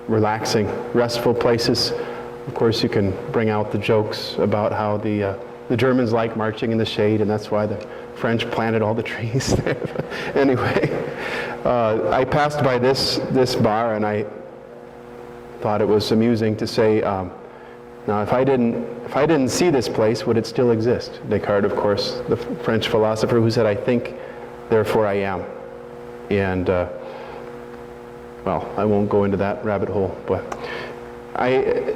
relaxing, restful places. Of course, you can bring out the jokes about how the Germans like marching in the shade, and that's why the French planted all the trees there. Anyway, I passed by this bar, and I thought it was amusing to say, now if I didn't see this place, would it still exist? Descartes, of course, the French philosopher who said, "I think, therefore I am." And well, I won't go into that rabbit hole, but I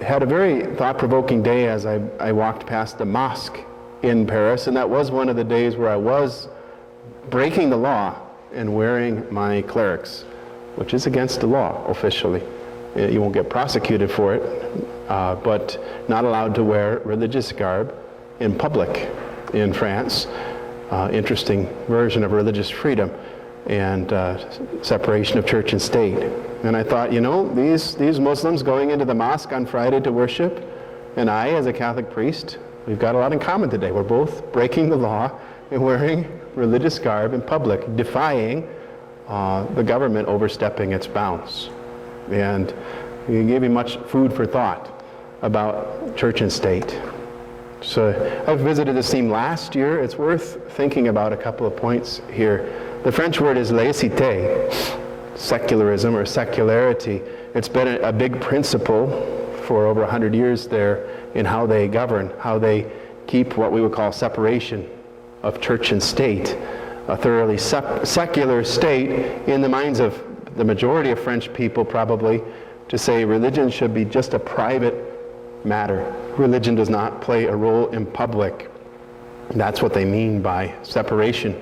had a very thought-provoking day as I walked past the mosque in Paris, and that was one of the days where I was breaking the law and wearing my clerics, which is against the law officially. You won't get prosecuted for it, but not allowed to wear religious garb in public in France. Interesting version of religious freedom and separation of church and state. And I thought, these Muslims going into the mosque on Friday to worship, and I, as a Catholic priest, we've got a lot in common today. We're both breaking the law and wearing religious garb in public, defying the government overstepping its bounds. And it gave me much food for thought about church and state. So I visited this theme last year. It's worth thinking about a couple of points here. The French word is laïcité, secularism or secularity. It's been a big principle for over 100 years there in how they govern, how they keep what we would call separation of church and state, a thoroughly secular state in the minds of the majority of French people probably, to say religion should be just a private matter. Religion does not play a role in public. That's what they mean by separation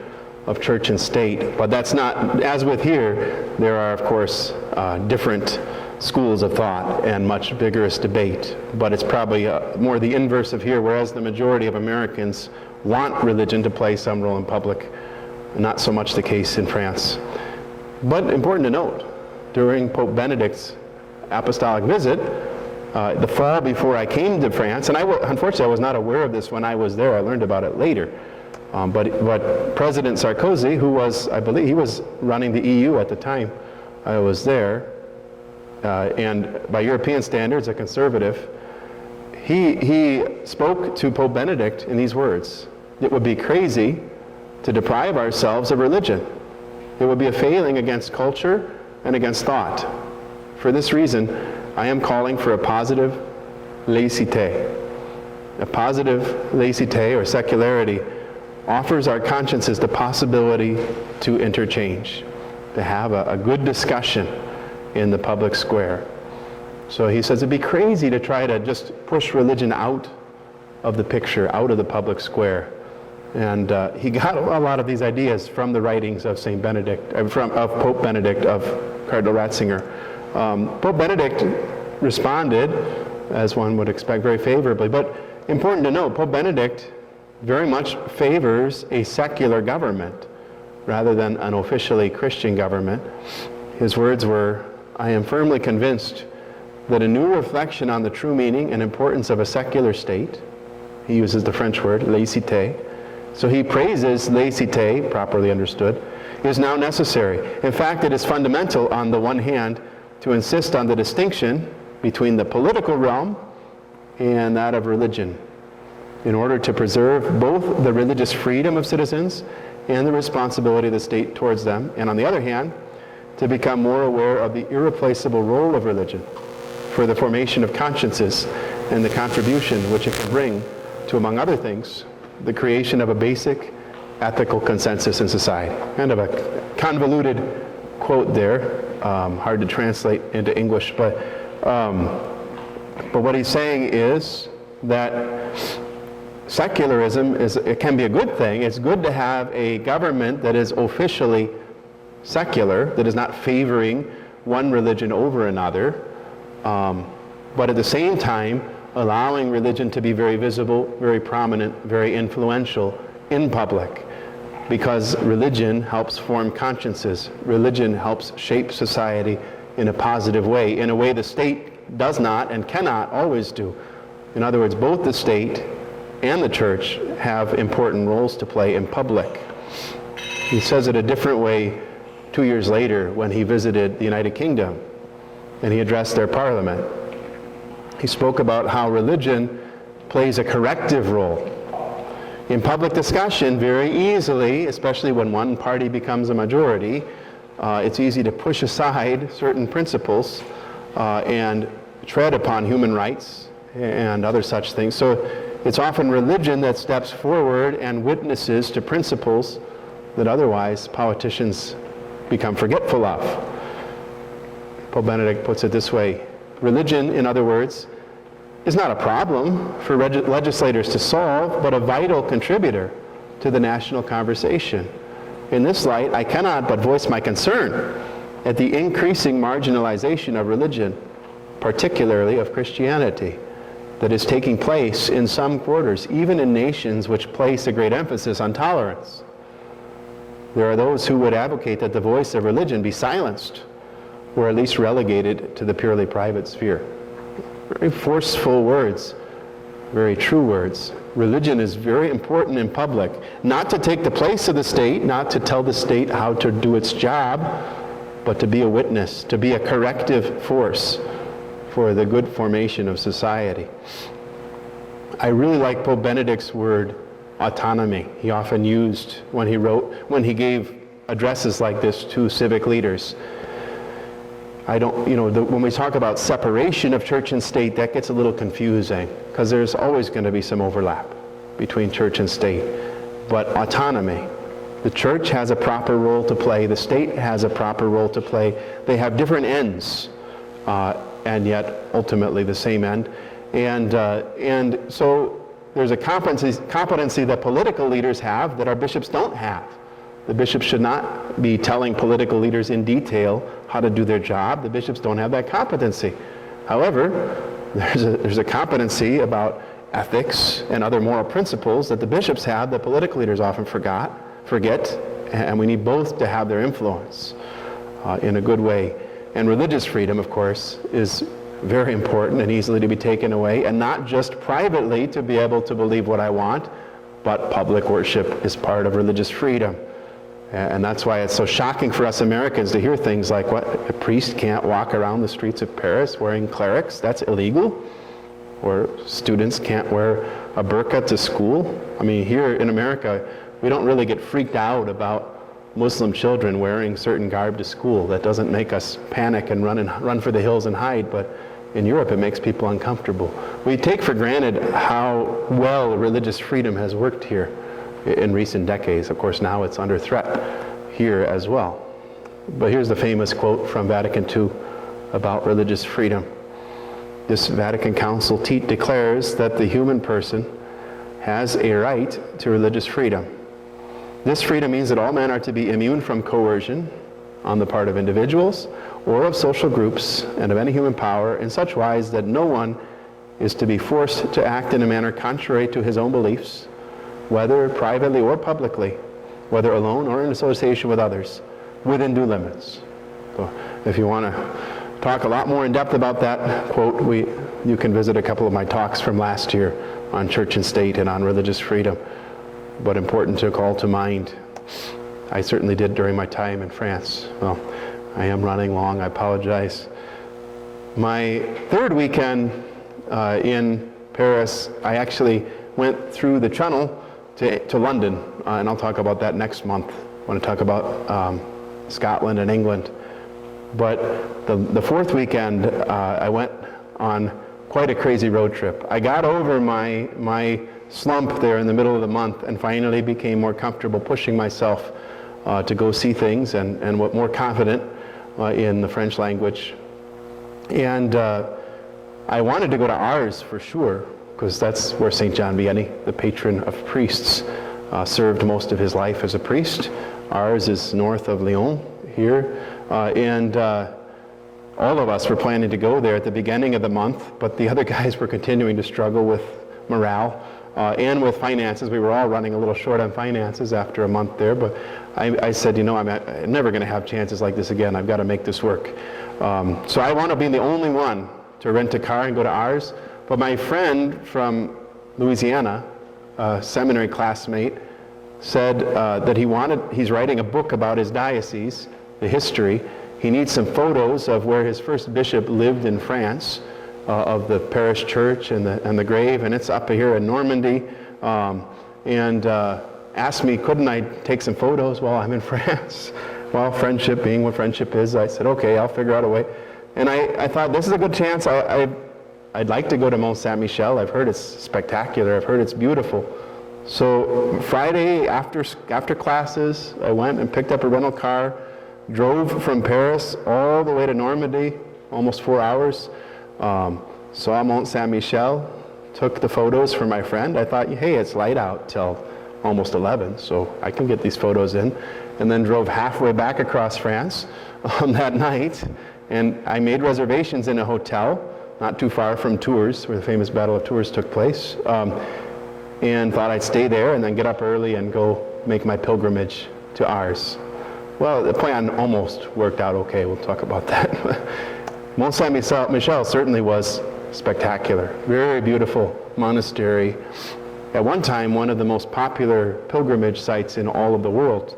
of church and state. But that's not, as with here, there are of course different schools of thought and much vigorous debate. But it's probably more the inverse of here, whereas the majority of Americans want religion to play some role in public. Not so much the case in France. But important to note, during Pope Benedict's apostolic visit, the fall before I came to France, and unfortunately I was not aware of this when I was there, I learned about it later, but President Sarkozy, who was, I believe, he was running the EU at the time I was there, and by European standards, a conservative, he spoke to Pope Benedict in these words: "It would be crazy to deprive ourselves of religion. It would be a failing against culture and against thought. For this reason, I am calling for a positive laïcité." A positive laïcité, or secularity, offers our consciences the possibility to interchange, to have a good discussion in the public square. So he says it'd be crazy to try to just push religion out of the picture, out of the public square. And he got a lot of these ideas from the writings of Saint Benedict, of Pope Benedict, of Cardinal Ratzinger. Pope Benedict responded, as one would expect, very favorably. But important to note, Pope Benedict very much favors a secular government rather than an officially Christian government. His words were, "I am firmly convinced that a new reflection on the true meaning and importance of a secular state," he uses the French word, laïcité, so he praises laïcité, properly understood, is now necessary. In fact, it is fundamental, on the one hand, to insist on the distinction between the political realm and that of religion, in order to preserve both the religious freedom of citizens and the responsibility of the state towards them, and on the other hand, to become more aware of the irreplaceable role of religion for the formation of consciences and the contribution which it can bring to, among other things, the creation of a basic ethical consensus in society. Kind of a convoluted quote there, hard to translate into English, but what he's saying is that secularism it can be a good thing. It's good to have a government that is officially secular, that is not favoring one religion over another, but at the same time allowing religion to be very visible, very prominent, very influential in public, because religion helps form consciences. Religion helps shape society in a positive way, in a way the state does not and cannot always do. In other words, both the state and the church have important roles to play in public. He says it a different way 2 years later when he visited the United Kingdom and he addressed their parliament. He spoke about how religion plays a corrective role. In public discussion, very easily, especially when one party becomes a majority, it's easy to push aside certain principles and tread upon human rights and other such things. So it's often religion that steps forward and witnesses to principles that otherwise politicians become forgetful of. Pope Benedict puts it this way: religion, in other words, is not a problem for legislators to solve, but a vital contributor to the national conversation. In this light, I cannot but voice my concern at the increasing marginalization of religion, particularly of Christianity, that is taking place in some quarters, even in nations which place a great emphasis on tolerance. There are those who would advocate that the voice of religion be silenced, or at least relegated to the purely private sphere. Very forceful words, very true words. Religion is very important in public, not to take the place of the state, not to tell the state how to do its job, but to be a witness, to be a corrective force for the good formation of society. I really like Pope Benedict's word, autonomy. He often used when he gave addresses like this to civic leaders. when we talk about separation of church and state, that gets a little confusing because there's always going to be some overlap between church and state. But autonomy, the church has a proper role to play, the state has a proper role to play. They have different ends, and yet ultimately the same end. And so there's a competency that political leaders have that our bishops don't have. The bishops should not be telling political leaders in detail how to do their job. The bishops don't have that competency. However, there's a competency about ethics and other moral principles that the bishops have that political leaders often forget, and we need both to have their influence in a good way. And religious freedom, of course, is very important and easily to be taken away, and not just privately to be able to believe what I want, but public worship is part of religious freedom. And that's why it's so shocking for us Americans to hear things like, what, a priest can't walk around the streets of Paris wearing clerics? That's illegal? Or students can't wear a burqa to school? I mean, here in America, we don't really get freaked out about Muslim children wearing certain garb to school. That doesn't make us panic and run for the hills and hide, but in Europe it makes people uncomfortable. We take for granted how well religious freedom has worked here in recent decades. Of course, now it's under threat here as well. But here's the famous quote from Vatican II about religious freedom. This Vatican Council declares that the human person has a right to religious freedom. This freedom means that all men are to be immune from coercion on the part of individuals or of social groups and of any human power in such wise that no one is to be forced to act in a manner contrary to his own beliefs, whether privately or publicly, whether alone or in association with others, within due limits. So if you want to talk a lot more in depth about that quote, you can visit a couple of my talks from last year on church and state and on religious freedom. But important to call to mind. I certainly did during my time in France. Well, I am running long, I apologize. My third weekend in Paris, I actually went through the Channel to London, and I'll talk about that next month. I want to talk about Scotland and England. But the fourth weekend, I went on quite a crazy road trip. I got over my slump there in the middle of the month and finally became more comfortable pushing myself to go see things and more confident in the French language. And I wanted to go to Ars for sure, because that's where St. John Vianney, the patron of priests, served most of his life as a priest. Ars is north of Lyon here, and all of us were planning to go there at the beginning of the month, but the other guys were continuing to struggle with morale and with finances. We were all running a little short on finances after a month there, but I said, I'm never going to have chances like this again. I've got to make this work. So I wound up being the only one to rent a car and go to Ars. But my friend from Louisiana, a seminary classmate, said that he's writing a book about his diocese, the history. He needs some photos of where his first bishop lived in France, of the parish church and the grave, and it's up here in Normandy. And asked me, couldn't I take some photos while I'm in France? Well, friendship being what friendship is, I said, okay, I'll figure out a way. And I thought, this is a good chance. I'd like to go to Mont Saint-Michel. I've heard it's spectacular. I've heard it's beautiful. So Friday after classes, I went and picked up a rental car, drove from Paris all the way to Normandy, almost 4 hours, saw Mont Saint-Michel, took the photos for my friend. I thought, hey, it's light out till almost 11, so I can get these photos in. And then drove halfway back across France on that night, and I made reservations in a hotel not too far from Tours, where the famous Battle of Tours took place, and thought I'd stay there and then get up early and go make my pilgrimage to Ars. Well, the plan almost worked out okay. We'll talk about that. Mont Saint-Michel certainly was spectacular. Very beautiful monastery. At one time, one of the most popular pilgrimage sites in all of the world.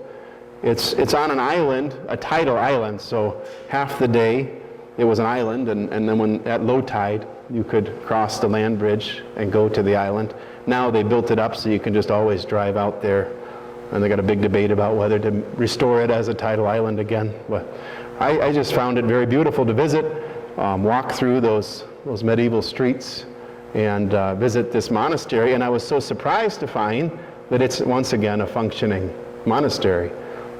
It's on an island, a tidal island, so half the day it was an island, and then when at low tide, you could cross the land bridge and go to the island. Now they built it up so you can just always drive out there and they got a big debate about whether to restore it as a tidal island again. But I just found it very beautiful to visit, walk through those medieval streets, and visit this monastery. And I was so surprised to find that it's once again a functioning monastery.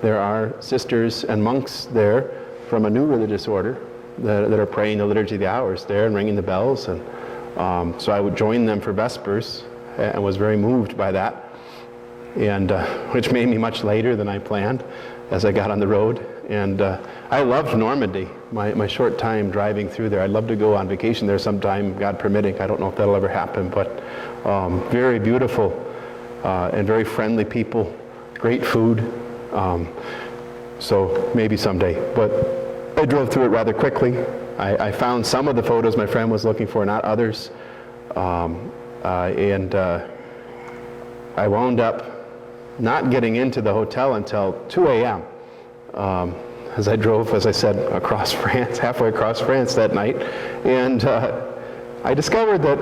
There are sisters and monks there from a new religious order that are praying the Liturgy of the Hours there and ringing the bells. And so I would join them for Vespers and was very moved by that, and which made me much later than I planned as I got on the road. And I loved Normandy, my short time driving through there. I'd love to go on vacation there sometime, God permitting. I don't know if that'll ever happen, but very beautiful and very friendly people, great food. So maybe someday. But I drove through it rather quickly. I found some of the photos my friend was looking for, not others. And I wound up not getting into the hotel until 2 a.m. As I drove, as I said, across France, halfway across France that night. And I discovered that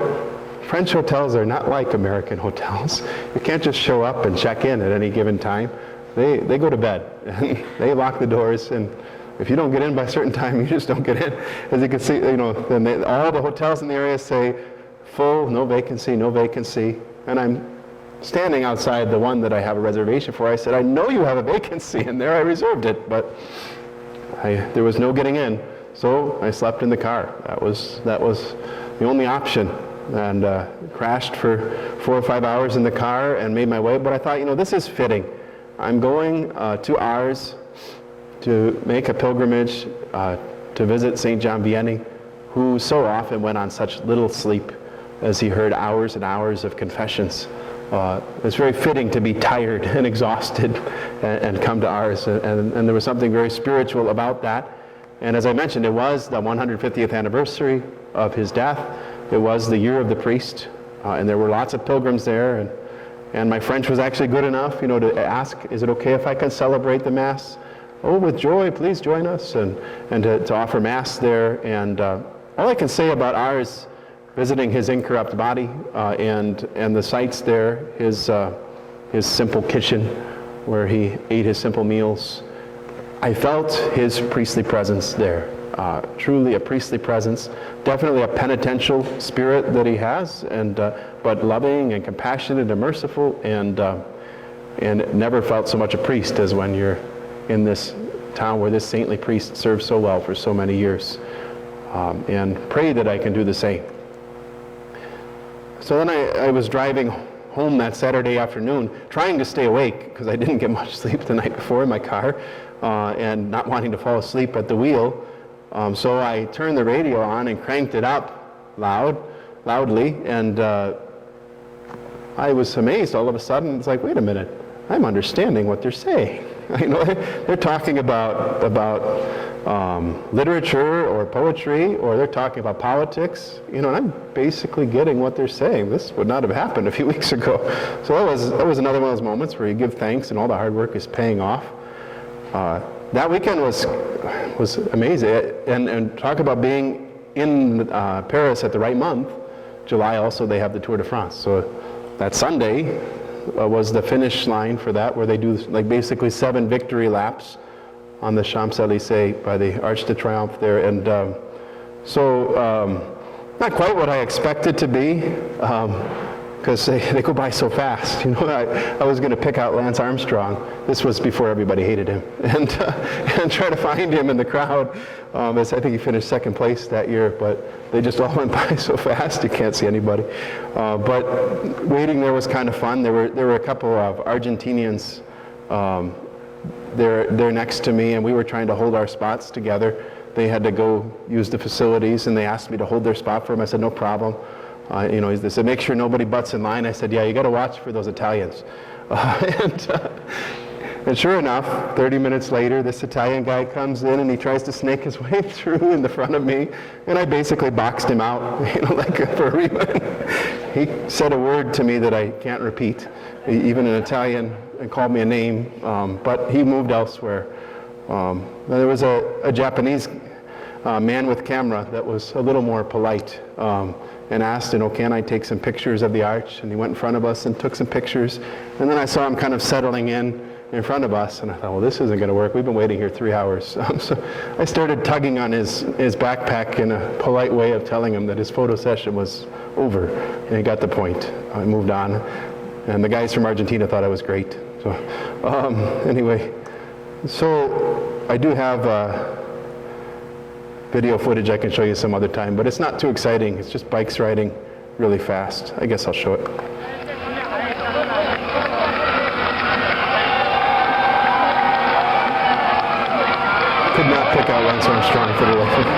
French hotels are not like American hotels. You can't just show up and check in at any given time. They go to bed, and they lock the doors, and if you don't get in by a certain time, you just don't get in. As you can see, all the hotels in the area say, full, no vacancy, no vacancy. And I'm standing outside the one that I have a reservation for. I said, I know you have a vacancy, and there I reserved it, but there was no getting in. So I slept in the car. That was the only option. And crashed for 4 or 5 hours in the car and made my way. But I thought, this is fitting. I'm going to Ars to make a pilgrimage to visit St. John Vianney, who so often went on such little sleep as he heard hours and hours of confessions. It's very fitting to be tired and exhausted and come to Ars. And there was something very spiritual about that. And as I mentioned, it was the 150th anniversary of his death. It was the year of the priest. And there were lots of pilgrims there. And my French was actually good enough, to ask, is it okay if I can celebrate the Mass? Oh, with joy, please join us, and to offer Mass there. And all I can say about Ars, visiting his incorrupt body and the sites there, his simple kitchen where he ate his simple meals, I felt his priestly presence there. Truly a priestly presence, definitely a penitential spirit that he has, but loving and compassionate and merciful, and never felt so much a priest as when you're in this town where this saintly priest served so well for so many years, and pray that I can do the same. So then I was driving home that Saturday afternoon, trying to stay awake because I didn't get much sleep the night before in my car, and not wanting to fall asleep at the wheel. So I turned the radio on and cranked it up loudly, and I was amazed all of a sudden. It's like, wait a minute, I'm understanding what they're saying. They're talking about literature or poetry, or they're talking about politics, and I'm basically getting what they're saying. This would not have happened a few weeks ago. So that was another one of those moments where you give thanks and all the hard work is paying off. That weekend was amazing, and talk about being in Paris at the right month. July also they have the Tour de France, so that Sunday was the finish line for that, where they do basically 7 victory laps on the Champs-Élysées by the Arc de Triomphe there, and not quite what I expected to be, because they go by so fast. I was going to pick out Lance Armstrong. This was before everybody hated him, and try to find him in the crowd. As I think he finished second place that year, but they just all went by so fast you can't see anybody. But waiting there was kind of fun. There were a couple of Argentinians there next to me, and we were trying to hold our spots together. They had to go use the facilities, and they asked me to hold their spot for them. I said, no problem. They said, make sure nobody butts in line. I said, yeah, you got to watch for those Italians. And sure enough, 30 minutes later, this Italian guy comes in and he tries to snake his way through in the front of me, and I basically boxed him out, for a reason. He said a word to me that I can't repeat, even in Italian, and called me a name, but he moved elsewhere. There was a Japanese man with camera that was a little more polite, and asked, can I take some pictures of the arch? And he went in front of us and took some pictures. And then I saw him kind of settling in front of us, and I thought, well, this isn't going to work. We've been waiting here 3 hours. So I started tugging on his backpack in a polite way of telling him that his photo session was over, and he got the point. I moved on, and the guys from Argentina thought I was great. So anyway, so I do have video footage I can show you some other time, but it's not too exciting. It's just bikes riding really fast. I guess I'll show it. Could not pick out Lance Armstrong for the life of me.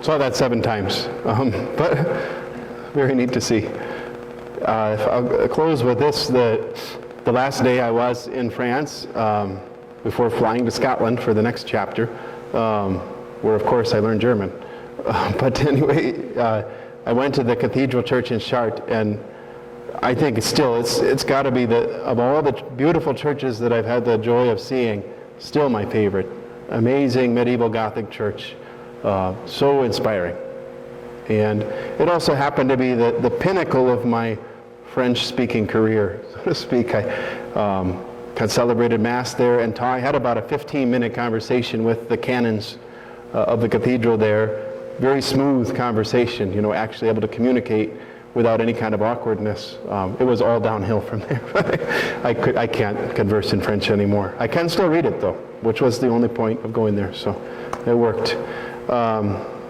Saw that 7 times, but very neat to see. I'll close with this. The last day I was in France before flying to Scotland for the next chapter, where of course I learned German. But anyway, I went to the Cathedral Church in Chartres, and I think it's got to be of all the beautiful churches that I've had the joy of seeing, still my favorite. Amazing medieval Gothic church. So inspiring. And it also happened to be the pinnacle of my French-speaking career, so to speak. I celebrated Mass there, and I had about a 15-minute conversation with the canons of the cathedral there. Very smooth conversation, actually able to communicate without any kind of awkwardness. It was all downhill from there. I can't converse in French anymore. I can still read it, though, which was the only point of going there, so it worked.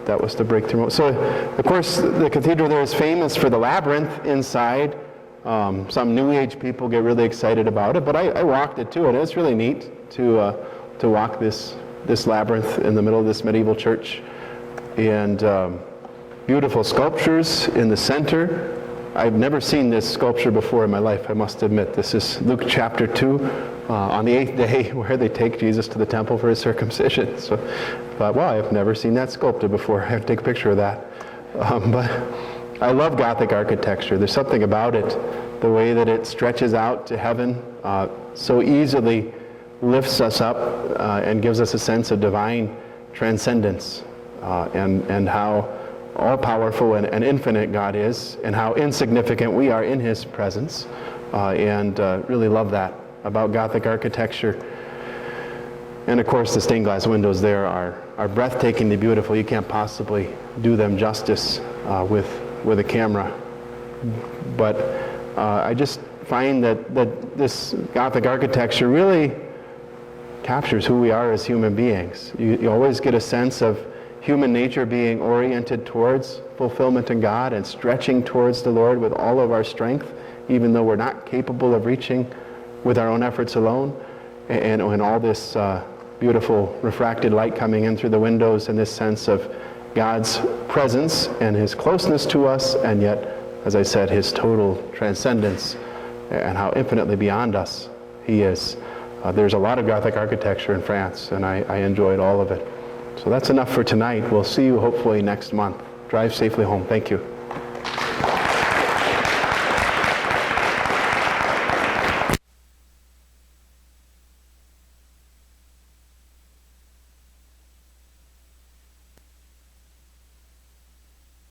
That was the breakthrough. So, of course, the cathedral there is famous for the labyrinth inside. Some New Age people get really excited about it, but I walked it too, and it's really neat to walk this labyrinth in the middle of this medieval church. And beautiful sculptures in the center. I've never seen this sculpture before in my life, I must admit. This is Luke chapter 2. On the 8th day, where they take Jesus to the temple for his circumcision. So I thought, wow, I've never seen that sculpted before. I have to take a picture of that. But I love Gothic architecture. There's something about it, the way that it stretches out to heaven, so easily lifts us up and gives us a sense of divine transcendence, and how all-powerful and infinite God is, and how insignificant we are in his presence, and really love that about Gothic architecture. And of course the stained glass windows there are breathtakingly beautiful. You can't possibly do them justice with a camera. But I just find that this Gothic architecture really captures who we are as human beings. You always get a sense of human nature being oriented towards fulfillment in God and stretching towards the Lord with all of our strength, even though we're not capable of reaching with our own efforts alone, and all this beautiful refracted light coming in through the windows, and this sense of God's presence and his closeness to us, and yet, as I said, his total transcendence and how infinitely beyond us he is. There's a lot of Gothic architecture in France, and I enjoyed all of it. So that's enough for tonight. We'll see you hopefully next month. Drive safely home. Thank you.